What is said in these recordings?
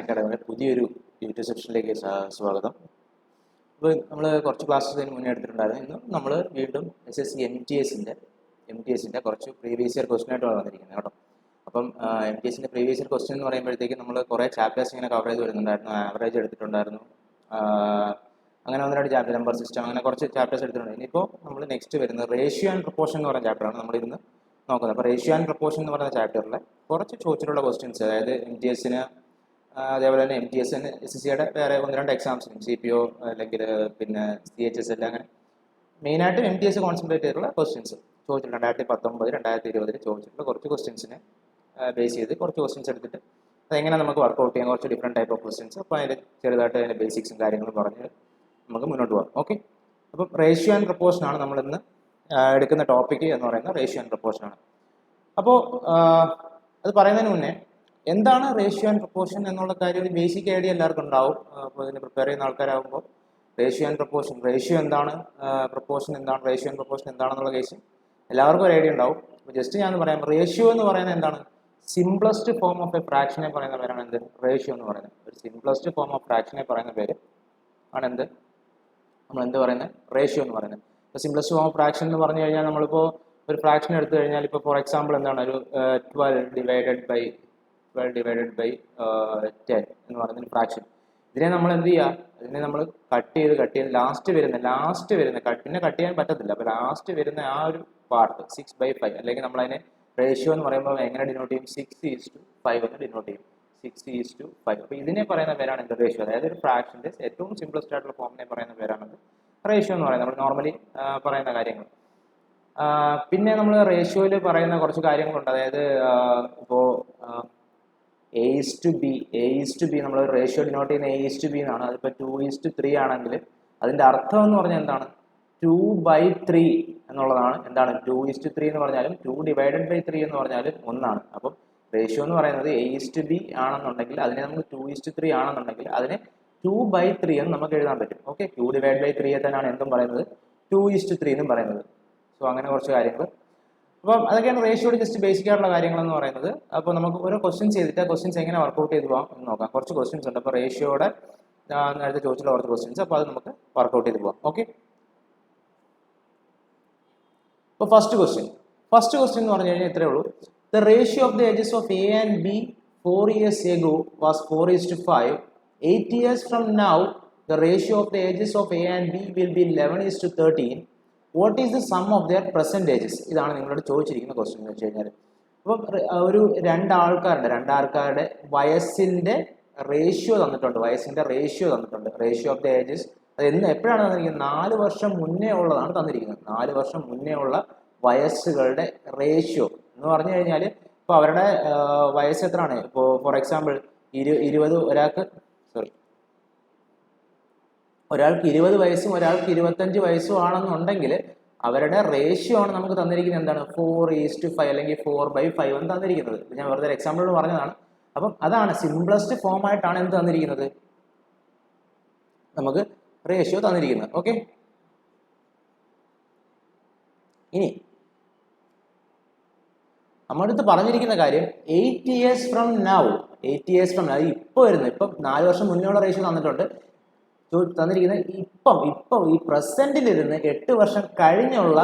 അക്കാഡമിയുടെ പുതിയൊരു യൂട്യൂബ് സെക്ഷനിലേക്ക് സ്വാഗതം. അപ്പോൾ നമ്മൾ കുറച്ച് ക്ലാസ്സസിന് മുന്നേ എടുത്തിട്ടുണ്ടായിരുന്നു. ഇന്ന് നമ്മൾ വീണ്ടും SSC MTSൻ്റെ കുറച്ച് പ്രീവിയസ് ഇയർ ക്വസ്റ്റ്യൻ ആയിട്ടാണ് വന്നിരിക്കുന്നത് കേട്ടോ. അപ്പം MTSൻ്റെ പ്രീവിയസ് ഇയർ ക്വസ്റ്റ്യൻ എന്ന് പറയുമ്പോഴത്തേക്ക് നമ്മൾ കുറേ ചാപ്റ്റേഴ്സ് ഇങ്ങനെ കവർ ചെയ്ത് വരുന്നുണ്ടായിരുന്നു. ആവറേജ് എടുത്തിട്ടുണ്ടായിരുന്നു, അങ്ങനെ 1-2 ചാപ്റ്റർ, നമ്പർ സിസ്റ്റം, അങ്ങനെ കുറച്ച് ചാപ്റ്റേഴ്സ് എടുത്തിട്ടുണ്ട്. ഇനിയിപ്പോൾ നമ്മൾ നെക്സ്റ്റ് വരുന്നത് റേഷ്യോ ആൻഡ് പ്രൊപ്പോർഷൻ എന്ന് പറയുന്ന ചാപ്റ്ററാണ് നമ്മൾ ഇന്ന് നോക്കുന്നത്. അപ്പോൾ റേഷ്യോ ആൻഡ് പ്രൊപ്പോർഷൻ എന്ന് പറയുന്ന ചാപ്റ്ററിൽ കുറച്ച് ചോദിച്ചിട്ടുള്ള ക്വസ്റ്റ്യൻസ്, അതായത് MTSന് അതേപോലെ തന്നെ MTSന് SSCയുടെ വേറെ 1-2 എക്സാംസിനും CPO അല്ലെങ്കിൽ പിന്നെ CHSL, അങ്ങനെ മെയിനായിട്ട് MTS കോൺസെൻട്രേറ്റ് ചെയ്തിട്ടുള്ള ക്വസ്റ്റ്യൻസ് ചോദിച്ചിട്ടുണ്ട്. 2019-2020 ചോദിച്ചിട്ടുള്ള കുറച്ച് ക്വസ്റ്റ്യൻസിനെ ബേസ് ചെയ്ത് കുറച്ച് ക്വസ്റ്റ്യൻസ് എടുത്തിട്ട് അതെങ്ങനെ നമുക്ക് വർക്കൗട്ട് ചെയ്യാം, കുറച്ച് ഡിഫറെൻറ്റ് ടൈപ്പ് ഓഫ് ക്വസ്റ്റ്യൻസ്. അപ്പോൾ അതിൻ്റെ ചെറുതായിട്ട് അതിൻ്റെ ബേസിക്സും കാര്യങ്ങളും പറഞ്ഞ് നമുക്ക് മുന്നോട്ട് പോകാം. ഓക്കെ, അപ്പം റേഷ്യോ ആൻഡ് പ്രൊപ്പോർഷനാണ് നമ്മളിന്ന് എടുക്കുന്ന ടോപ്പിക്ക് എന്ന് പറയുന്നത്. റേഷ്യോ ആൻഡ് പ്രൊപ്പോർഷനാണ്. അപ്പോൾ അത് പറയുന്നതിന് മുന്നേ എന്താണ് റേഷ്യോ ആൻഡ് പ്രൊപ്പോർഷൻ എന്നുള്ള കാര്യം ഒരു ബേസിക് ഐഡിയ എല്ലാവർക്കും ഉണ്ടാവും. അപ്പോൾ ഇതിന് പ്രിപ്പയർ ചെയ്യുന്ന ആൾക്കാരാകുമ്പോൾ റേഷ്യോ ആൻഡ് പ്രൊപ്പോർഷൻ, റേഷ്യോ എന്താണ്, പ്രൊപ്പോർഷൻ എന്താണ്, റേഷ്യോ ആൻഡ് പ്രൊപ്പോർഷൻ എന്താണെന്നുള്ള കേസ് എല്ലാവർക്കും ഒരു ഐഡിയ ഉണ്ടാവും. അപ്പോൾ ജസ്റ്റ് ഞാൻ പറയാം, റേഷ്യോ എന്ന് പറയുന്നത് എന്താണ്? സിംപ്ലസ്റ്റ് ഫോം ഓഫ് എ ഫ്രാക്ഷനെ പറയുന്ന പേരാണ് എന്ത്? റേഷ്യോ എന്ന് പറയുന്നത്. ഒരു സിംപ്ലസ്റ്റ് ഫോം ഓഫ് ഫ്രാക്ഷനെ പറയുന്ന പേര് ആണ് എന്ത്? നമ്മൾ എന്ത് പറയുന്നത്? റേഷ്യോ എന്ന് പറയുന്നത്. ഇപ്പോൾ സിംപ്ലസ്റ്റ് ഫോം ഓഫ് ഫ്രാക്ഷൻ എന്ന് പറഞ്ഞു കഴിഞ്ഞാൽ നമ്മളിപ്പോൾ ഒരു ഫ്രാക്ഷൻ എടുത്തു കഴിഞ്ഞാൽ ഇപ്പോൾ ഫോർ എക്സാമ്പിൾ എന്താണ്, ഒരു 12 ഡിവൈഡഡ് ബൈ 10 എന്ന് പറയുന്ന ഫ്രാക്ഷൻ. ഇതിനെ നമ്മൾ എന്ത് ചെയ്യുക? ഇതിനെ നമ്മൾ കട്ട് ചെയ്ത് ലാസ്റ്റ് വരുന്ന പിന്നെ കട്ട് ചെയ്യാൻ പറ്റത്തില്ല. അപ്പോൾ ലാസ്റ്റ് വരുന്ന ആ ഒരു പാർട്ട് 6/5, അല്ലെങ്കിൽ നമ്മളതിനെ റേഷ്യോ എന്ന് പറയുമ്പോൾ എങ്ങനെ ഡിനോട്ട് ചെയ്യും? 6:5 എന്ന് ഡിനോട്ട് ചെയ്യും. 6:5. അപ്പോൾ ഇതിനെ പറയുന്ന പേരാണ് എന്ത്? റേഷ്യോ. അതായത് ഒരു ഫ്രാക്ഷൻ്റെ ഏറ്റവും സിംപ്ലസ്റ്റ് ആയിട്ടുള്ള ഫോമിനെ പറയുന്ന പേരാണത് റേഷ്യോ എന്ന് പറയുന്നത്. നമ്മൾ നോർമലി പറയുന്ന കാര്യങ്ങൾ. പിന്നെ നമ്മൾ റേഷ്യോയിൽ പറയുന്ന കുറച്ച് കാര്യങ്ങളുണ്ട്. അതായത് ഇപ്പോൾ A:B നമ്മൾ റേഷ്യോ ഡിനോട്ട് ചെയ്യുന്ന A:B എന്നാണ്. അതിപ്പോൾ 2:3 ആണെങ്കിൽ അതിൻ്റെ അർത്ഥം എന്ന് പറഞ്ഞാൽ എന്താണ്? 2/3 എന്നുള്ളതാണ്. എന്താണ് 2:3 എന്ന് പറഞ്ഞാലും 2/3 എന്ന് പറഞ്ഞാലും ഒന്നാണ്. അപ്പം റേഷ്യോ എന്ന് പറയുന്നത് A:B ആണെന്നുണ്ടെങ്കിൽ അതിനെ നമുക്ക് 2:3 ആണെന്നുണ്ടെങ്കിൽ അതിനെ 2/3 എന്ന് നമുക്ക് എഴുതാൻ പറ്റും. ഓക്കെ, 2/3 തന്നെയാണ് എന്തും പറയുന്നത് 2:3 എന്നും പറയുന്നത്. സോ അങ്ങനെ കുറച്ച് കാര്യങ്ങൾ. അപ്പം അതൊക്കെയാണ് റേഷ്യോയുടെ ജസ്റ്റ് ബേസിക് ആയിട്ടുള്ള കാര്യങ്ങളെന്ന് പറയുന്നത്. അപ്പോൾ നമുക്ക് ഓരോ ക്വസ്റ്റ്യൻസ് ചെയ്തിട്ട് ക്വസ്റ്റ്യൻസ് എങ്ങനെ വർക്കൗട്ട് ചെയ്ത് പോകാം എന്ന് നോക്കാം. കുറച്ച് ക്വസ്റ്റ്യൻസ് ഉണ്ട്. അപ്പോൾ റേഷ്യോയുടെ നേരത്തെ ചോദിച്ചിട്ടുള്ള കുറച്ച് ക്വസ്റ്റ്യൻസ്, അപ്പോൾ അത് നമുക്ക് വർക്കൗട്ട് ചെയ്ത് പോകാം. ഓക്കെ, അപ്പോൾ ഫസ്റ്റ് ക്വസ്റ്റ്യൻ എന്ന് പറഞ്ഞു കഴിഞ്ഞാൽ ഇത്രയേ ഉള്ളൂ. The ratio of the ages of A and B 4 years ago was 4:5. 8 years from now, the ratio of the ages of A and B will be 11:13. What is the sum of their present ages? ഇതാണ് നിങ്ങളോട് ചോദിച്ചിരിക്കുന്ന question എന്ന് വെച്ച് കഴിഞ്ഞാൽ. അപ്പം ഒരു രണ്ടാൾക്കാരുടെ വയസ്സിൻ്റെ ratio തന്നിട്ടുണ്ട്. റേഷ്യോ ഓഫ് ദ ഏജസ് അത് എപ്പോഴാണ് തന്നിരിക്കുന്നത്? 4 വർഷം മുന്നേ ഉള്ളതാണ് തന്നിരിക്കുന്നത്. 4 വർഷം മുന്നേ ഉള്ള വയസ്സുകളുടെ റേഷ്യോ എന്ന് പറഞ്ഞു കഴിഞ്ഞാൽ ഇപ്പോൾ അവരുടെ വയസ്സ് എത്രയാണ്? ഇപ്പോൾ ഫോർ എക്സാമ്പിൾ 20 ഒരാൾക്ക് 20 വയസ്സും ഒരാൾക്ക് 25 വയസ്സും ആണെന്നുണ്ടെങ്കിൽ അവരുടെ റേഷ്യോ ആണ് നമുക്ക് തന്നിരിക്കുന്നത്. എന്താണ്? 4:5 അല്ലെങ്കിൽ 4/5 എന്ന് തന്നിരിക്കുന്നത്. ഞാൻ വെറുതെ ഒരു എക്സാമ്പിൾ പറഞ്ഞതാണ്. അപ്പം അതാണ് സിംപ്ലസ്റ്റ് ഫോം ആയിട്ടാണ് എന്ത് തന്നിരിക്കുന്നത്? നമുക്ക് റേഷ്യോ തന്നിരിക്കുന്നത്. ഓക്കെ, ഇനി നമ്മളടുത്ത് പറഞ്ഞിരിക്കുന്ന കാര്യം 8 years from now, ഇപ്പോൾ വരുന്നത്, ഇപ്പം 4 വർഷം മുന്നേ ഉള്ള റേഷ്യോ തന്നിട്ടുണ്ട്. തന്നിരിക്കുന്നത് ഇപ്പം ഈ പ്രസന്റിലിരുന്ന് 8 വർഷം കഴിഞ്ഞുള്ള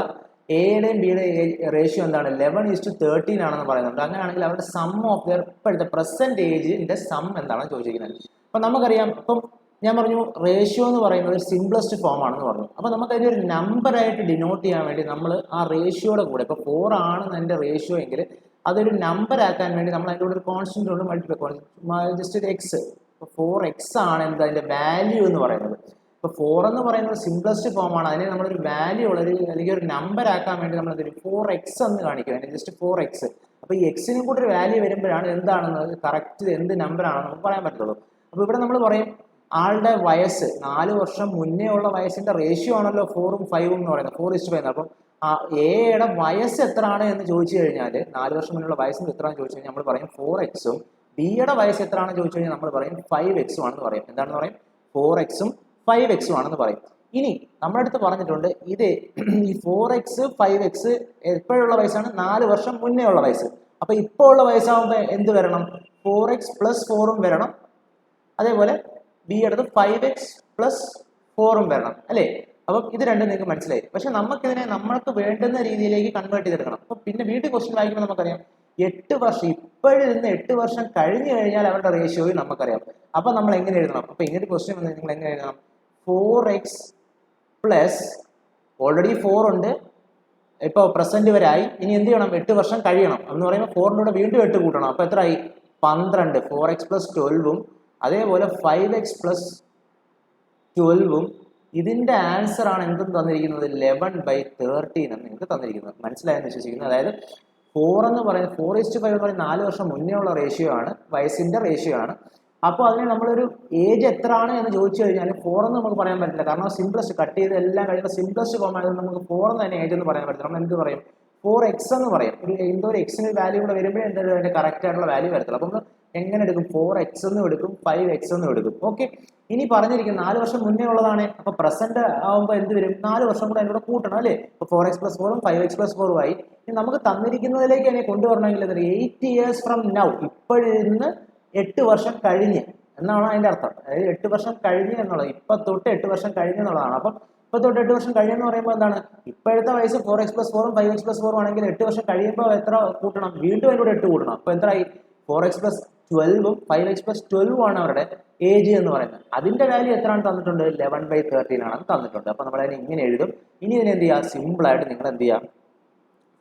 എയുടെയും ബിയുടെയും റേഷ്യോ എന്താണ്? 11:13 ആണെന്ന് പറയുന്നുണ്ട്. അങ്ങനെയാണെങ്കിൽ അവരുടെ സം ഓഫ് ദെയർ ഇപ്പോഴത്തെ പ്രസന്റ് ഏജിന്റെ സം എന്താണെന്ന് ചോദിച്ചിരിക്കുന്നത്. അപ്പം നമുക്കറിയാം, ഇപ്പം ഞാൻ പറഞ്ഞു റേഷ്യോ എന്ന് പറയുന്നത് ഒരു സിംപ്ലസ്റ്റ് ഫോം ആണെന്ന് പറഞ്ഞു. അപ്പം നമുക്ക് അതിൻ്റെ ഒരു നമ്പറായിട്ട് ഡിനോട്ട് ചെയ്യാൻ വേണ്ടി നമ്മൾ ആ റേഷ്യോയുടെ കൂടെ, ഇപ്പോൾ 4 ആണ് എൻ്റെ റേഷ്യോ എങ്കിൽ അതൊരു നമ്പർ ആക്കാൻ വേണ്ടി നമ്മൾ അതിൻ്റെ കൂടെ ഒരു കോൺസ്റ്റന്റ് കൊണ്ട് മൾട്ടിപ്ലൈ, ജസ്റ്റ് ഒരു എക്സ്. ഇപ്പോൾ 4x ആണ് എന്ത് അതിൻ്റെ വാല്യൂ എന്ന് പറയുന്നത്. ഇപ്പോൾ 4 എന്ന് പറയുന്നത് സിംപ്ലസ്റ്റ് ഫോമാണ്. അതിനെ നമ്മളൊരു വാല്യൂ അല്ലെങ്കിൽ ഒരു നമ്പർ ആക്കാൻ വേണ്ടി നമ്മൾ എന്തൊരു 4x എന്ന് കാണിക്കും. അതിന് ജസ്റ്റ് 4x. അപ്പോൾ ഈ എക്സിനും കൂടെ ഒരു വാല്യൂ വരുമ്പോഴാണ് എന്താണെന്ന് കറക്റ്റ് എന്ത് നമ്പറാണെന്ന് നമുക്ക് പറയാൻ പറ്റുള്ളൂ. അപ്പോൾ ഇവിടെ നമ്മൾ പറയും ആളുടെ വയസ്സ് 4 വർഷം മുന്നേ ഉള്ള വയസ്സിൻ്റെ റേഷ്യോ ആണല്ലോ 4ഉം 5ഉം എന്ന് പറയുന്നത്, 4:5. അപ്പം എയുടെ വയസ്സ് എത്രയാണ് എന്ന് ചോദിച്ചു കഴിഞ്ഞാൽ 4 വർഷം മുന്നുള്ള വയസ്സിന് എത്രയാണെന്ന് ചോദിച്ചു കഴിഞ്ഞാൽ നമ്മൾ പറയും 4x-ഉം ബിയുടെ വയസ്സ് എത്രയാണെന്ന് ചോദിച്ചു കഴിഞ്ഞാൽ നമ്മൾ പറയും 5x ആണെന്ന് പറയും. എന്താണെന്ന് പറയും? 4x-ഉം 5x ആണെന്ന് പറയും. ഇനി നമ്മുടെ അടുത്ത് പറഞ്ഞിട്ടുണ്ട് ഇത് ഈ 4x 5x എപ്പോഴുള്ള വയസ്സാണ്? 4 വർഷം മുന്നേ ഉള്ള വയസ്സ്. അപ്പൊ ഇപ്പോൾ ഉള്ള വയസ്സാകുമ്പോൾ എന്ത് വരണം? 4x + 4ഉം വരണം, അതേപോലെ ബിയുടേത് 5x+4 വരണം അല്ലേ. അപ്പം ഇത് രണ്ടും നിങ്ങൾക്ക് മനസ്സിലായി. പക്ഷെ നമുക്കിതിനെ നമ്മൾക്ക് വേണ്ടുന്ന രീതിയിലേക്ക് കൺവേർട്ട് ചെയ്തെടുക്കണം. അപ്പൊ പിന്നെ വീണ്ടും ക്വസ്റ്റ്യൻ വായിക്കുമ്പോൾ നമുക്കറിയാം 8 വർഷം ഇപ്പോഴും നിന്ന് 8 വർഷം കഴിഞ്ഞു കഴിഞ്ഞാൽ അവരുടെ റേഷ്യോയും നമുക്കറിയാം. അപ്പൊ നമ്മൾ എങ്ങനെ എഴുതണം? അപ്പൊ ഇങ്ങനെ ക്വസ്റ്റ്യൻ വന്നാൽ നിങ്ങൾ എങ്ങനെ എഴുതണം? 4x പ്ലസ് ഓൾറെഡി 4 ഉണ്ട്, ഇപ്പോൾ പ്രസന്റ് വരെ ആയി, ഇനി എന്ത് ചെയ്യണം? 8 വർഷം കഴിയണം എന്ന് പറയുമ്പോൾ 4ന്റെ കൂടെ വീണ്ടും 8 കൂട്ടണം. അപ്പൊ എത്ര ആയി? 12. 4x+12ഉം അതേപോലെ 5x+12ഉം ഇതിന്റെ ആൻസർ ആണ് എന്തും തന്നിരിക്കുന്നത് 11/13 എന്ന് നിങ്ങൾക്ക് തന്നിരിക്കുന്നത്. മനസ്സിലായെന്ന് വിശ്വസിക്കുന്നു. അതായത് 4 എന്ന് പറയുന്നത് 4:5 എന്ന് പറയുന്നത് 4 വർഷം മുന്നേ ഉള്ള റേഷ്യോ ആണ്, വയസ്സിന്റെ റേഷ്യോ ആണ്. അപ്പോൾ അതിനെ നമ്മളൊരു ഏജ് എത്ര ആണ് എന്ന് ചോദിച്ചു കഴിഞ്ഞാൽ 4 എന്ന് നമുക്ക് പറയാൻ പറ്റില്ല. കാരണം സിംപ്ലസ്റ്റ് കട്ട് ചെയ്ത് എല്ലാം കഴിയുമ്പോൾ സിംപ്ലസ്റ്റ് ഫോം ആയതുകൊണ്ട് നമുക്ക് 4 എന്ന് തന്നെ ഏജ് എന്ന് പറയാൻ പറ്റില്ല. നമ്മൾ എന്ത് പറയും? 4x എന്ന് പറയും. എന്തോ ഒരു എക്സിന് വാല്യൂ കൂടെ വരുമ്പോഴേ എന്തായാലും അതിന്റെ കറക്റ്റ് ആയിട്ടുള്ള വാല്യൂ വരത്തില്ല. അപ്പം എങ്ങനെ എടുക്കും? 4x എന്നും എടുക്കും, 5x എന്നും എടുക്കും. ഓക്കെ, ഇനി പറഞ്ഞിരിക്കും 4 വർഷം മുന്നേ ഉള്ളതാണ്. അപ്പൊ പ്രസന്റ് ആവുമ്പോൾ എന്ത് വരും? 4 വർഷം കൂടെ അതിനോട് കൂട്ടണം അല്ലേ. അപ്പൊ 4x+4ഉം 5x+4ഉം ആയി. ഇനി നമുക്ക് തന്നിരിക്കുന്നതിലേക്ക് അതിനെ കൊണ്ടുവരണമെങ്കിൽ 8 years from now, ഇപ്പോഴിന്ന് 8 വർഷം കഴിഞ്ഞ് എന്നാണ് അതിന്റെ അർത്ഥം. അതായത് 8 വർഷം കഴിഞ്ഞ് എന്നുള്ളത് ഇപ്പൊ തൊട്ട് 8 വർഷം കഴിഞ്ഞ് എന്നുള്ളതാണ്. അപ്പം ഇപ്പൊ തൊട്ട് 8 വർഷം കഴിഞ്ഞെന്ന് പറയുമ്പോൾ എന്താണ്? ഇപ്പോഴത്തെ വയസ്സ് 4x+4ഉം 5x+4ഉം ആണെങ്കിൽ 8 വർഷം കഴിയുമ്പോൾ എത്ര കൂട്ടണം? വീണ്ടും അതിനോട് 8 കൂട്ടണം. അപ്പൊ എത്രയായി? 4x+12ഉം 5x+12ഉം ആണ് അവരുടെ ഏജ് എന്ന് പറയുന്നത്. അതിന്റെ വാല്യൂ എത്രയാണ് തന്നിട്ടുണ്ട്? 11/13 ആണ് തന്നിട്ടുണ്ട്. അപ്പൊ നമ്മൾ അതിനെ ഇങ്ങനെ എഴുതും. ഇനി ഇതിനെ എന്ത് ചെയ്യുക? സിമ്പിൾ ആയിട്ട് നിങ്ങൾ എന്ത് ചെയ്യുക?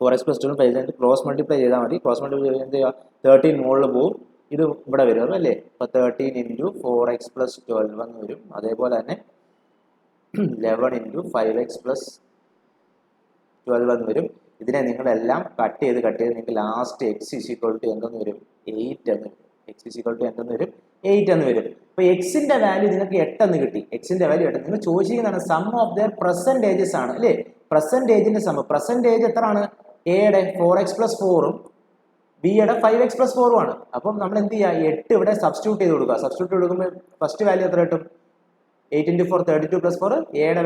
4x+12ഉം 5x ക്രോസ് മൾട്ടിപ്ലൈ ചെയ്താൽ മതി. ക്രോസ് മൾട്ടിപ്ലൈ ചെയ്ത് എന്ത് ചെയ്യുക? 13 മുകളിൽ പോവും, ഇത് ഇവിടെ വരും അല്ലേ. അപ്പൊ 13 × 4x+12 എന്ന് വരും. അതേപോലെ തന്നെ 11 × 5x+12 എന്ന് വരും. ഇതിനെ നിങ്ങളെല്ലാം കട്ട് ചെയ്ത് നിങ്ങൾക്ക് ലാസ്റ്റ് x എന്തെന്ന് വരും? 8 എന്ന് വരും. x എന്തെന്ന് വരും? 8 എന്ന് വരും. അപ്പൊ എക്സിന്റെ വാല്യൂ നിങ്ങൾക്ക് 8 എന്ന് കിട്ടി. എക്സിന്റെ വാല്യൂ 8. നിങ്ങൾ ചോദിച്ചിരിക്കുന്നതാണ് sum of their present ages ആണ് അല്ലേ. പ്രസന്റ് ഏജിന്റെ സം. പ്രസന്റ് ഏജ് എത്രയാണ്? എയുടെ 4x+4ഉം ബിയുടെ 5x+4ഉം ആണ്. അപ്പം നമ്മൾ എന്ത് ചെയ്യുക? 8 ഇവിടെ സബ്സ്റ്റിറ്റ്യൂട്ട് ചെയ്ത് കൊടുക്കുക. സബ്സ്റ്റിറ്റ്യൂട്ട് കൊടുക്കുമ്പോൾ ഫസ്റ്റ് വാല്യൂ എത്ര കിട്ടും? 8 × 4 32 + 4. എയുടെ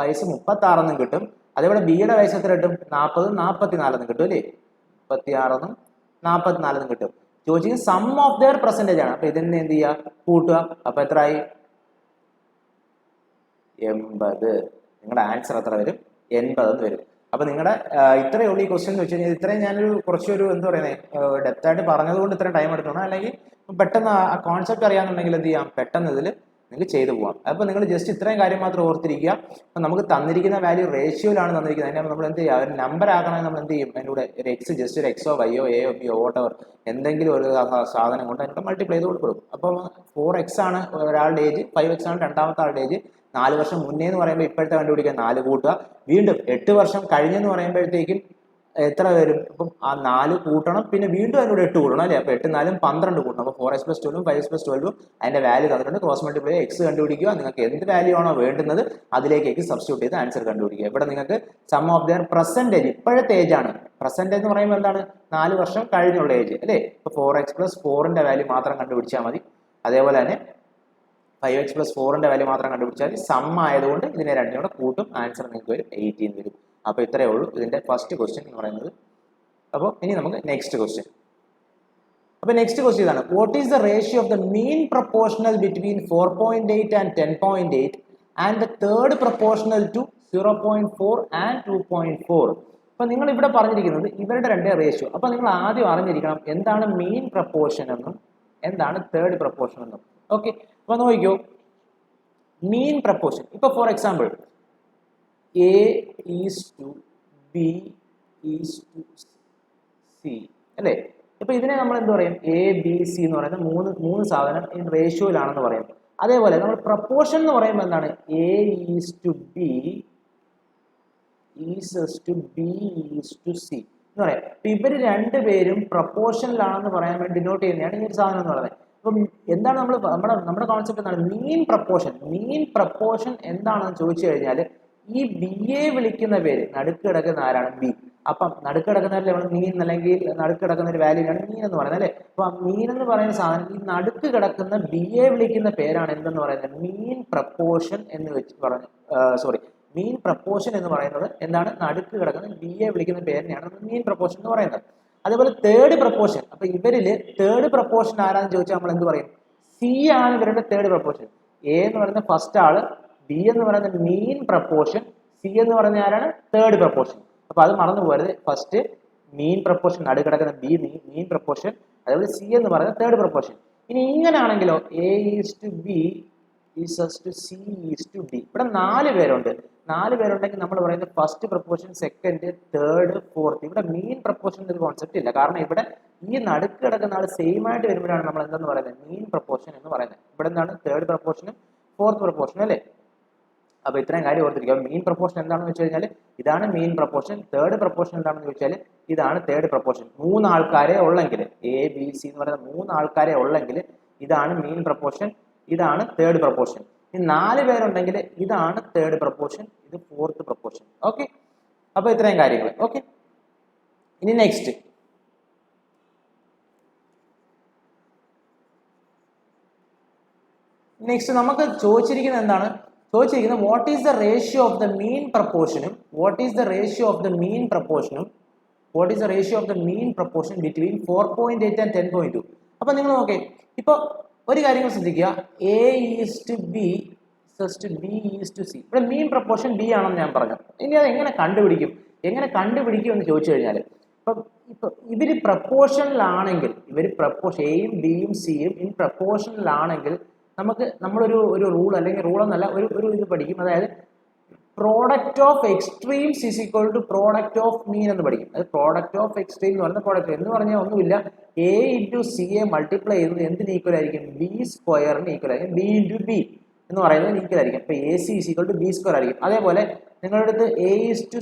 വയസ്സ് 36 എന്നും കിട്ടും. അതേപോലെ ബിയുടെ വയസ്സ് എത്ര കിട്ടും? 40 44 എന്നും കിട്ടും അല്ലേ. 36 എന്നും 44 എന്നും കിട്ടും. ചോദിച്ചത് സം ഓഫ് ദെയർ പെർസെന്റേജ് ആണ്. അപ്പൊ ഇതിനെ എന്ത് ചെയ്യുക? കൂട്ടുക. അപ്പൊ എത്രയായി? 80. നിങ്ങളുടെ ആൻസർ എത്ര വരും? 80 എന്ന് വരും. അപ്പൊ നിങ്ങളുടെ ഇത്രയേ ഉള്ളൂ ഈ ക്വസ്റ്റ്യൻ എന്ന് വെച്ച് കഴിഞ്ഞാൽ. ഇത്രയും ഞാനൊരു കുറച്ചൊരു എന്താ പറയുന്നത് ഡെപ്ത് ആയിട്ട് പറഞ്ഞതുകൊണ്ട് ഇത്രയും ടൈം എടുക്കണം. അല്ലെങ്കിൽ പെട്ടെന്ന് ആ കോൺസെപ്റ്റ് അറിയാന്നുണ്ടെങ്കിൽ എന്ത് ചെയ്യാം? പെട്ടെന്ന് ഇതിൽ നിങ്ങൾക്ക് ചെയ്തു പോകാം. അപ്പോൾ നിങ്ങൾ ജസ്റ്റ് ഇത്രയും കാര്യം മാത്രം ഓർത്തിരിക്കുക. അപ്പം നമുക്ക് തന്നിരിക്കുന്ന വാല്യൂ റേഷ്യോയിലാണ് തന്നിരിക്കുന്നത്. അതിനെ നമ്മൾ എന്ത് ചെയ്യുക? ഒരു നമ്പർ ആക്കണമെങ്കിൽ നമ്മൾ എന്ത് ചെയ്യും? അതിൻ്റെ കൂടെ ഒരു എക്സ് ജസ്റ്റ് ഒരു എക്സോ വൈയോ എയോ ബിയോ വോട്ടെവർ എന്തെങ്കിലും ഒരു സാധനം കൊണ്ട് അതിനോട് മൾട്ടിപ്ലൈ ചെയ്ത് കൊടുക്കും. അപ്പം 4x ആണ് ഒരാളുടെ ഏജ്, 5x ആണ് രണ്ടാമത്തെ ആളുടെ ഏജ്. 4 വർഷം മുന്നേ എന്ന് പറയുമ്പോൾ ഇപ്പോഴത്തെ കണ്ടുപിടിക്കാൻ 4 കൂട്ടുക. വീണ്ടും 8 വർഷം കഴിഞ്ഞെന്ന് പറയുമ്പോഴത്തേക്കും എത്ര വരും? അപ്പം ആ 4 കൂട്ടണം, പിന്നെ വീണ്ടും അതിനോട് 8 കൂട്ടണം അല്ലേ. അപ്പോൾ 8 4 12 കൂട്ടണം. അപ്പോൾ 4x+12ഉം 5x+12ഉം അതിന്റെ വാല്യൂ തന്നിട്ടുണ്ട്. ക്രോസ് മൾട്ടിപ്ലൈ എക്സ് കണ്ടുപിടിക്കുക. നിങ്ങൾക്ക് എന്ത് വാല്യൂ ആണോ വേണ്ടുന്നത് അതിലേക്ക് സബ്സ്റ്റിറ്റ്യൂട്ട് ചെയ്ത് ആൻസർ കണ്ടുപിടിക്കുക. ഇവിടെ നിങ്ങൾക്ക് സം ഓഫ് ദെയർ പ്രസന്റേജ്, ഇപ്പോഴത്തെ ഏജ് ആണ്. പ്രസന്റേജ് എന്ന് പറയുമ്പോൾ എന്താണ്? 4 വർഷം കഴിഞ്ഞുള്ള ഏജ് അല്ലേ. ഇപ്പോൾ 4x+4ന്റെ വാല്യൂ മാത്രം കണ്ടുപിടിച്ചാൽ മതി. അതേപോലെ തന്നെ 5x+4ന്റെ വാല്യൂ മാത്രം കണ്ടുപിടിച്ചാൽ സം ആയതുകൊണ്ട് ഇതിനെ രണ്ടും കൂടെ കൂട്ടും. ആൻസർ നിങ്ങൾക്ക് വരും 18 വരും. അപ്പോൾ ഇത്രയേ ഉള്ളൂ ഇതിന്റെ ഫസ്റ്റ് ക്വസ്റ്റ്യൻ എന്ന് പറയുന്നത്. അപ്പോൾ ഇനി നമുക്ക് നെക്സ്റ്റ് ക്വസ്റ്റ്യൻ. അപ്പോൾ നെക്സ്റ്റ് ക്വസ്റ്റ്യൻ ഇതാണ്: what is the ratio of the mean proportional between 4.8 and 10.8 and the third proportional to 0.4 and 2.4? അപ്പോൾ നിങ്ങൾ ഇവിടെ പറഞ്ഞിരിക്കുന്നത് ഇവരുടെ രണ്ട് റേഷ്യോ. അപ്പോൾ നിങ്ങൾ ആദ്യം അറിഞ്ഞിരിക്കണം എന്താണ് മീൻ പ്രൊപ്പോർഷൻ എന്നും എന്താണ് തേർഡ് പ്രൊപ്പോർഷൻ എന്നും. ഓക്കെ, അപ്പോൾ നോക്കിക്കോ, മീൻ പ്രൊപ്പോർഷൻ. ഇപ്പോൾ ഫോർ എക്സാമ്പിൾ A:B:C അല്ലേ. ഇപ്പൊ ഇതിനെ നമ്മൾ എന്ത് പറയും? ABC എന്ന് പറയുന്നത് മൂന്ന് സാധനം റേഷ്യോയിലാണെന്ന് പറയും. അതേപോലെ നമ്മൾ പ്രൊപ്പോർഷൻ എന്ന് പറയുമ്പോൾ എന്താണ്? A:B:C എന്ന് പറയാം. അപ്പൊ ഇവര് രണ്ടുപേരും പ്രൊപ്പോർഷനിലാണെന്ന് പറയാൻ വേണ്ടി ഡിനോട്ട് ചെയ്യുന്നതാണ് ഈ ഒരു സാധനം എന്ന് പറയുന്നത്. അപ്പം എന്താണ് നമ്മുടെ കോൺസെപ്റ്റ് എന്താണ്? മീൻ പ്രൊപ്പോർഷൻ. മീൻ പ്രൊപ്പോർഷൻ എന്താണെന്ന് ചോദിച്ചു കഴിഞ്ഞാൽ ഈ ബിയെ വിളിക്കുന്ന പേര് നടുക്ക് കിടക്കുന്ന ആരാണ്? ബി. അപ്പം നടുക്ക് കിടക്കുന്നവരിൽ നമ്മൾ മീൻ അല്ലെങ്കിൽ നടുക്ക് കിടക്കുന്ന ഒരു വാല്യൂയാണ് മീൻ എന്ന് പറയുന്നത് അല്ലേ. അപ്പൊ മീൻ എന്ന് പറയുന്ന സാധനം ഈ നടുക്ക് കിടക്കുന്ന ബിയെ വിളിക്കുന്ന പേരാണ് എന്തെന്ന് പറയുന്നത്? മീൻ പ്രൊപ്പോർഷൻ എന്ന് വെച്ച് പറഞ്ഞു. മീൻ പ്രൊപ്പോർഷൻ എന്ന് പറയുന്നത് എന്താണ്? നടുക്ക് കിടക്കുന്ന ബിയെ വിളിക്കുന്ന പേരിനെയാണ് മീൻ പ്രൊപ്പോർഷൻ എന്ന് പറയുന്നത്. അതേപോലെ തേർഡ് പ്രൊപ്പോർഷൻ. അപ്പൊ ഇവരില് തേർഡ് പ്രൊപ്പോർഷൻ ആരാന്ന് ചോദിച്ചാൽ നമ്മൾ എന്ത് പറയും? സി ആണ് ഇവരുടെ തേർഡ് പ്രപ്പോർഷൻ. എ എന്ന് പറയുന്ന ഫസ്റ്റ് ആള്, ബി എന്ന് പറയുന്ന മീൻ പ്രപ്പോർഷൻ, സി എന്ന് പറയുന്ന ആരാണ് തേർഡ് പ്രപ്പോർഷൻ. അപ്പൊ അത് മറന്നു പോകരുത്. ഫസ്റ്റ് മീൻ പ്രപ്പോർഷൻ, നടുക്കിടക്കുന്ന ബി മീൻ പ്രപ്പോർഷൻ, അതേപോലെ സി എന്ന് പറയുന്ന തേർഡ് പ്രപ്പോർഷൻ. ഇനി ഇങ്ങനെയാണെങ്കിലോ A is to B is to C is to D. ഇവിടെ 4 പേരുണ്ട്. 4 പേരുണ്ടെങ്കിൽ നമ്മൾ പറയുന്നത് first proportion, second, third, fourth. ഇവിടെ മീൻ പ്രപ്പോർഷൻ ഒരു കോൺസെപ്റ്റ് ഇല്ല. കാരണം ഇവിടെ ഈ നടുക്ക് കിടക്കുന്ന ആൾ സെയിം ആയിട്ട് വരുമ്പോഴാണ് നമ്മൾ എന്തെന്ന് പറയുന്നത് മീൻ പ്രപ്പോർഷൻ എന്ന് പറയുന്നത്. ഇവിടെ എന്താണ് തേർഡ് പ്രപ്പോർഷനും ഫോർത്ത് പ്രപ്പോർഷനും അല്ലേ. അപ്പൊ ഇത്രയും കാര്യം ഓർത്തിരിക്കുക. മീൻ പ്രപ്പോർഷൻ എന്താണെന്ന് വെച്ച് കഴിഞ്ഞാൽ ഇതാണ് മീൻ പ്രപ്പോർഷൻ. തേർഡ് പ്രപ്പോർഷൻ എന്താണെന്ന് ചോദിച്ചാൽ ഇതാണ് തേർഡ് പ്രപ്പോർഷൻ. 3 ആൾക്കാരെ ഉള്ളെങ്കിൽ, എ ബി സി എന്ന് പറയുന്ന 3 ആൾക്കാരെ ഉള്ളെങ്കിൽ ഇതാണ് മീൻ പ്രപ്പോർഷൻ, ഇതാണ് തേർഡ് പ്രപ്പോർഷൻ. ഈ 4 പേരുണ്ടെങ്കിൽ ഇതാണ് തേർഡ് പ്രപ്പോർഷൻ, ഇത് ഫോർത്ത് പ്രപ്പോർഷൻ. ഓക്കെ, അപ്പൊ ഇത്രയും കാര്യങ്ങൾ. ഓക്കെ, ഇനി നെക്സ്റ്റ് നമുക്ക് ചോദിച്ചിരിക്കുന്നത് എന്താണ്? ചോദിച്ചിരിക്കുന്നത് what is the ratio of the mean പ്രപ്പോർഷനും what is the ratio of the mean പ്രപ്പോർഷനും what is the ratio of the mean proportion between 4.8 and 10.2. അപ്പൊ നിങ്ങൾ നോക്കേ, ഇപ്പൊ ഒരു കാര്യം ശ്രദ്ധിക്കുക, A is to B B is to C. ഇവിടെ മീൻ പ്രപ്പോർഷൻ ബി ആണെന്ന് ഞാൻ പറഞ്ഞു. ഇനി അത് എങ്ങനെ കണ്ടുപിടിക്കും എന്ന് ചോദിച്ചു കഴിഞ്ഞാൽ, ഇപ്പൊ ഇവര് പ്രപ്പോർഷനിലാണെങ്കിൽ, എയും ബിയും സിയും ഇൻ പ്രപ്പോർഷനിലാണെങ്കിൽ നമ്മളൊരു റൂൾ, അല്ലെങ്കിൽ റൂൾ എന്നല്ല, ഒരു ഇത് പഠിക്കും. അതായത് product of extremes is equal to product of mean എന്ന് പഠിക്കും. അത് പ്രോഡക്റ്റ് ഓഫ് എക്സ്ട്രീം എന്ന് പറയുന്ന പ്രോഡക്റ്റ് എന്ന് പറഞ്ഞാൽ ഒന്നുമില്ല, A into C A multiply ചെയ്യുന്നത് എന്തിന് ഈക്വൽ ആയിരിക്കും? ബി സ്ക്വയറിന് ഈക്വൽ ആയിരിക്കും. ബി ഇൻറ്റു ബി എന്ന് പറയുന്നത് ഈക്വൽ ആയിരിക്കും. അപ്പൊ A C is equal to B square ആയിരിക്കും. അതേപോലെ നിങ്ങളുടെ അടുത്ത് A is to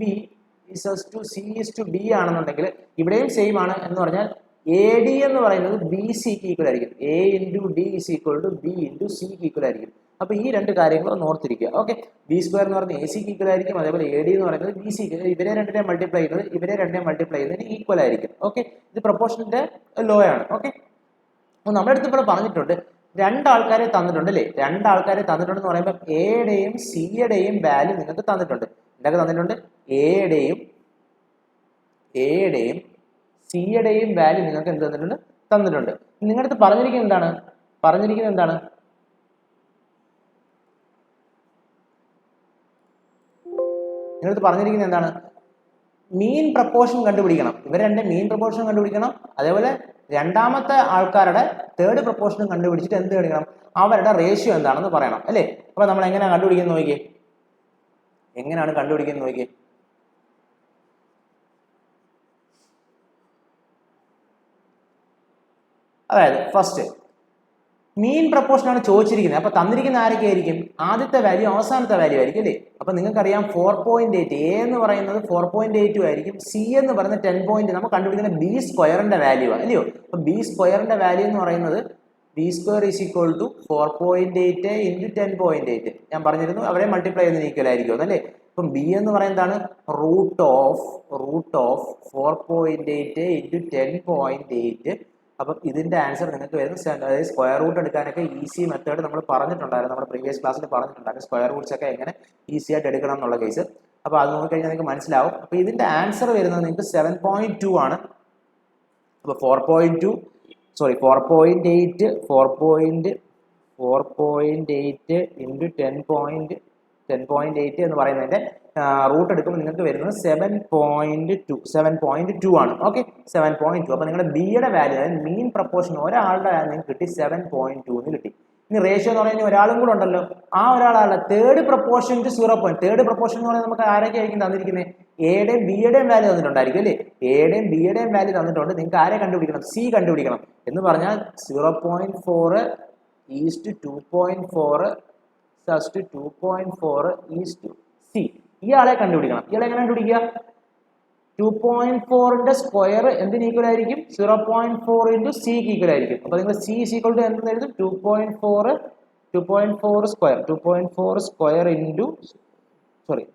B is to C is to D ആണെന്നുണ്ടെങ്കിൽ ഇവിടെയും സെയിം ആണ്. എന്ന് പറഞ്ഞാൽ എ ഡി എന്ന് പറയുന്നത് ബി സിക്ക് ഈക്വൽ ആയിരിക്കും. A into D is equal to B into സിക്ക് ഈക്വൽ ആയിരിക്കും. അപ്പൊ ഈ രണ്ട് കാര്യങ്ങൾ ഒന്ന് ഓർത്തിരിക്കുക. ഓക്കെ, ബി സ്ക്വയർ എന്ന് പറയുന്നത് എ സിക്ക് ഈക്വൽ ആയിരിക്കും. അതേപോലെ എ ഡി എന്ന് പറയുന്നത് ബി സിക്ക്, ഇവരെ രണ്ടിനെ മൾട്ടിപ്ലൈ ചെയ്യുന്നതിന് ഈക്വൽ ആയിരിക്കും. ഓക്കെ, ഇത് പ്രൊപ്പോർഷന്റെ ലോ ആണ്. ഓക്കെ, അപ്പോൾ നമ്മുടെ അടുത്ത് ഇപ്പോൾ പറഞ്ഞിട്ടുണ്ട് 2 ആൾക്കാരെ തന്നിട്ടുണ്ട് അല്ലേ. 2 ആൾക്കാരെ തന്നിട്ടുണ്ടെന്ന് പറയുമ്പോൾ എയുടെയും സിയുടെയും വാല്യൂ നിങ്ങൾക്ക് തന്നിട്ടുണ്ട്. എന്തൊക്കെ തന്നിട്ടുണ്ട്? എയുടെയും സിയുടെയും വാല്യൂ നിങ്ങൾക്ക് എന്ത് തന്നിട്ടുണ്ട്. നിങ്ങളുടെ അടുത്ത് പറഞ്ഞിരിക്കുന്നത് എന്താണ്? നിങ്ങളടുത്ത് പറഞ്ഞിരിക്കുന്നത് എന്താണ്? മീൻ പ്രപ്പോർഷൻ കണ്ടുപിടിക്കണം. ഇവർ രണ്ട് മീൻ പ്രപ്പോർഷൻ കണ്ടുപിടിക്കണം. അതേപോലെ രണ്ടാമത്തെ ആൾക്കാരുടെ തേർഡ് പ്രപ്പോർഷനും കണ്ടുപിടിച്ചിട്ട് എന്ത് കണ്ടുപിടിക്കണം? അവരുടെ റേഷ്യോ എന്താണെന്ന് പറയണം അല്ലേ. അപ്പൊ നമ്മൾ എങ്ങനെയാണ് കണ്ടുപിടിക്കുന്നത് നോക്കിയേ. അതായത് ഫസ്റ്റ് മീൻ പ്രപ്പോർഷൻ ആണ് ചോദിച്ചിരിക്കുന്നത്. അപ്പൊ തന്നിരിക്കുന്ന ആരൊക്കെ ആയിരിക്കും? ആദ്യത്തെ വാല്യൂ അവസാനത്തെ വാല്യൂ ആയിരിക്കും അല്ലേ. അപ്പൊ നിങ്ങൾക്കറിയാം 4.8 എ എന്ന് പറയുന്നത് 4.82 ആയിരിക്കും. സി എന്ന് പറയുന്നത് 10. നമുക്ക് കണ്ടുപിടിക്കുന്ന ബി സ്ക്വയറിന്റെ വാല്യൂ ആണ് അല്ലയോ. അപ്പൊ ബി സ്ക്വയറിന്റെ വാല്യൂ എന്ന് പറയുന്നത് B square is equal to 4.8 into 10.8. ഞാൻ പറഞ്ഞിരുന്നു അവരെ മൾട്ടിപ്ലൈ ചെയ്യുന്നതിന് ഈക്വൽ ആയിരിക്കും അല്ലേ. അപ്പം ബി എന്ന് പറയുന്നതാണ് റൂട്ട് ഓഫ് 4.8 ഇൻറ്റു 10.8. അപ്പം ഇതിന്റെ ആൻസർ നിങ്ങൾക്ക് വരുന്നത്, അതായത് സ്ക്വയർ റൂട്ട് എടുക്കാനൊക്കെ ഈസി മെത്തേഡ് നമ്മൾ പറഞ്ഞിട്ടുണ്ടായിരുന്നു. നമ്മുടെ പ്രീവിയസ് ക്ലാസ്സിൽ പറഞ്ഞിട്ടുണ്ടായിരുന്നു സ്ക്വയർ റൂട്ട്സ് ഒക്കെ എങ്ങനെ ഈസി ആയിട്ട് എടുക്കണം എന്നുള്ള കേസ്. അപ്പോൾ അത് നോക്കിക്കഴിഞ്ഞാൽ നിങ്ങൾക്ക് മനസ്സിലാവും. അപ്പോൾ ഇതിന്റെ ആൻസർ വരുന്നത് നിങ്ങൾക്ക് 7.2 ആണ്. അപ്പോൾ 4.8 ഇൻറ്റു 10.8 എന്ന് പറയുന്നതിന്റെ റൂട്ട് എടുക്കുമ്പോൾ നിങ്ങൾക്ക് വരുന്നത് 7.2 ആണ്. ഓക്കെ, 7.2. അപ്പൊ നിങ്ങളുടെ ബിയുടെ വാല്യൂ, അതായത് മീൻ പ്രപ്പോർഷൻ ഒരാളുടെ നിങ്ങൾക്ക് കിട്ടി 7.2 എന്ന് കിട്ടി. ഇനി റേഷ്യോ എന്ന് പറയുന്നത് ഒരാളും കൂടെ ഉണ്ടല്ലോ. ആ ഒരാളല്ല third proportion to 0. Third proportion എന്ന് പറയുന്നത് നമുക്ക് ആരൊക്കെ ആയിരിക്കും തന്നിരിക്കുന്നത്? എയുടെയും ബിയുടെയും വാല്യൂ തന്നിട്ടുണ്ടായിരിക്കും അല്ലേ. എയുടെയും ബിയുടെയും വാല്യൂ തന്നിട്ടുണ്ട്. നിങ്ങൾക്ക് ആരെ കണ്ടുപിടിക്കണം? സി കണ്ടുപിടിക്കണം. എന്ന് പറഞ്ഞാൽ 0.4 ഈസ്റ്റ് 2.4 2.4 ഈസ്റ്റ് സി. ഇയാളെ കണ്ടുപിടിക്കണം. ഇയാളെ എങ്ങനെ കണ്ടുപിടിക്കുക? 2.4ന്റെ സ്ക്വയർ എന്തിന് ഈക്വൽ ആയിരിക്കും? 0.4 ഇൻറ്റു സിക്ക് ഈക്വൽ ആയിരിക്കും. അപ്പൊ നിങ്ങൾ സി ഈസ് ഈക്വൽ ടു എന്തെന്ന് എഴുതും? 2.4 square into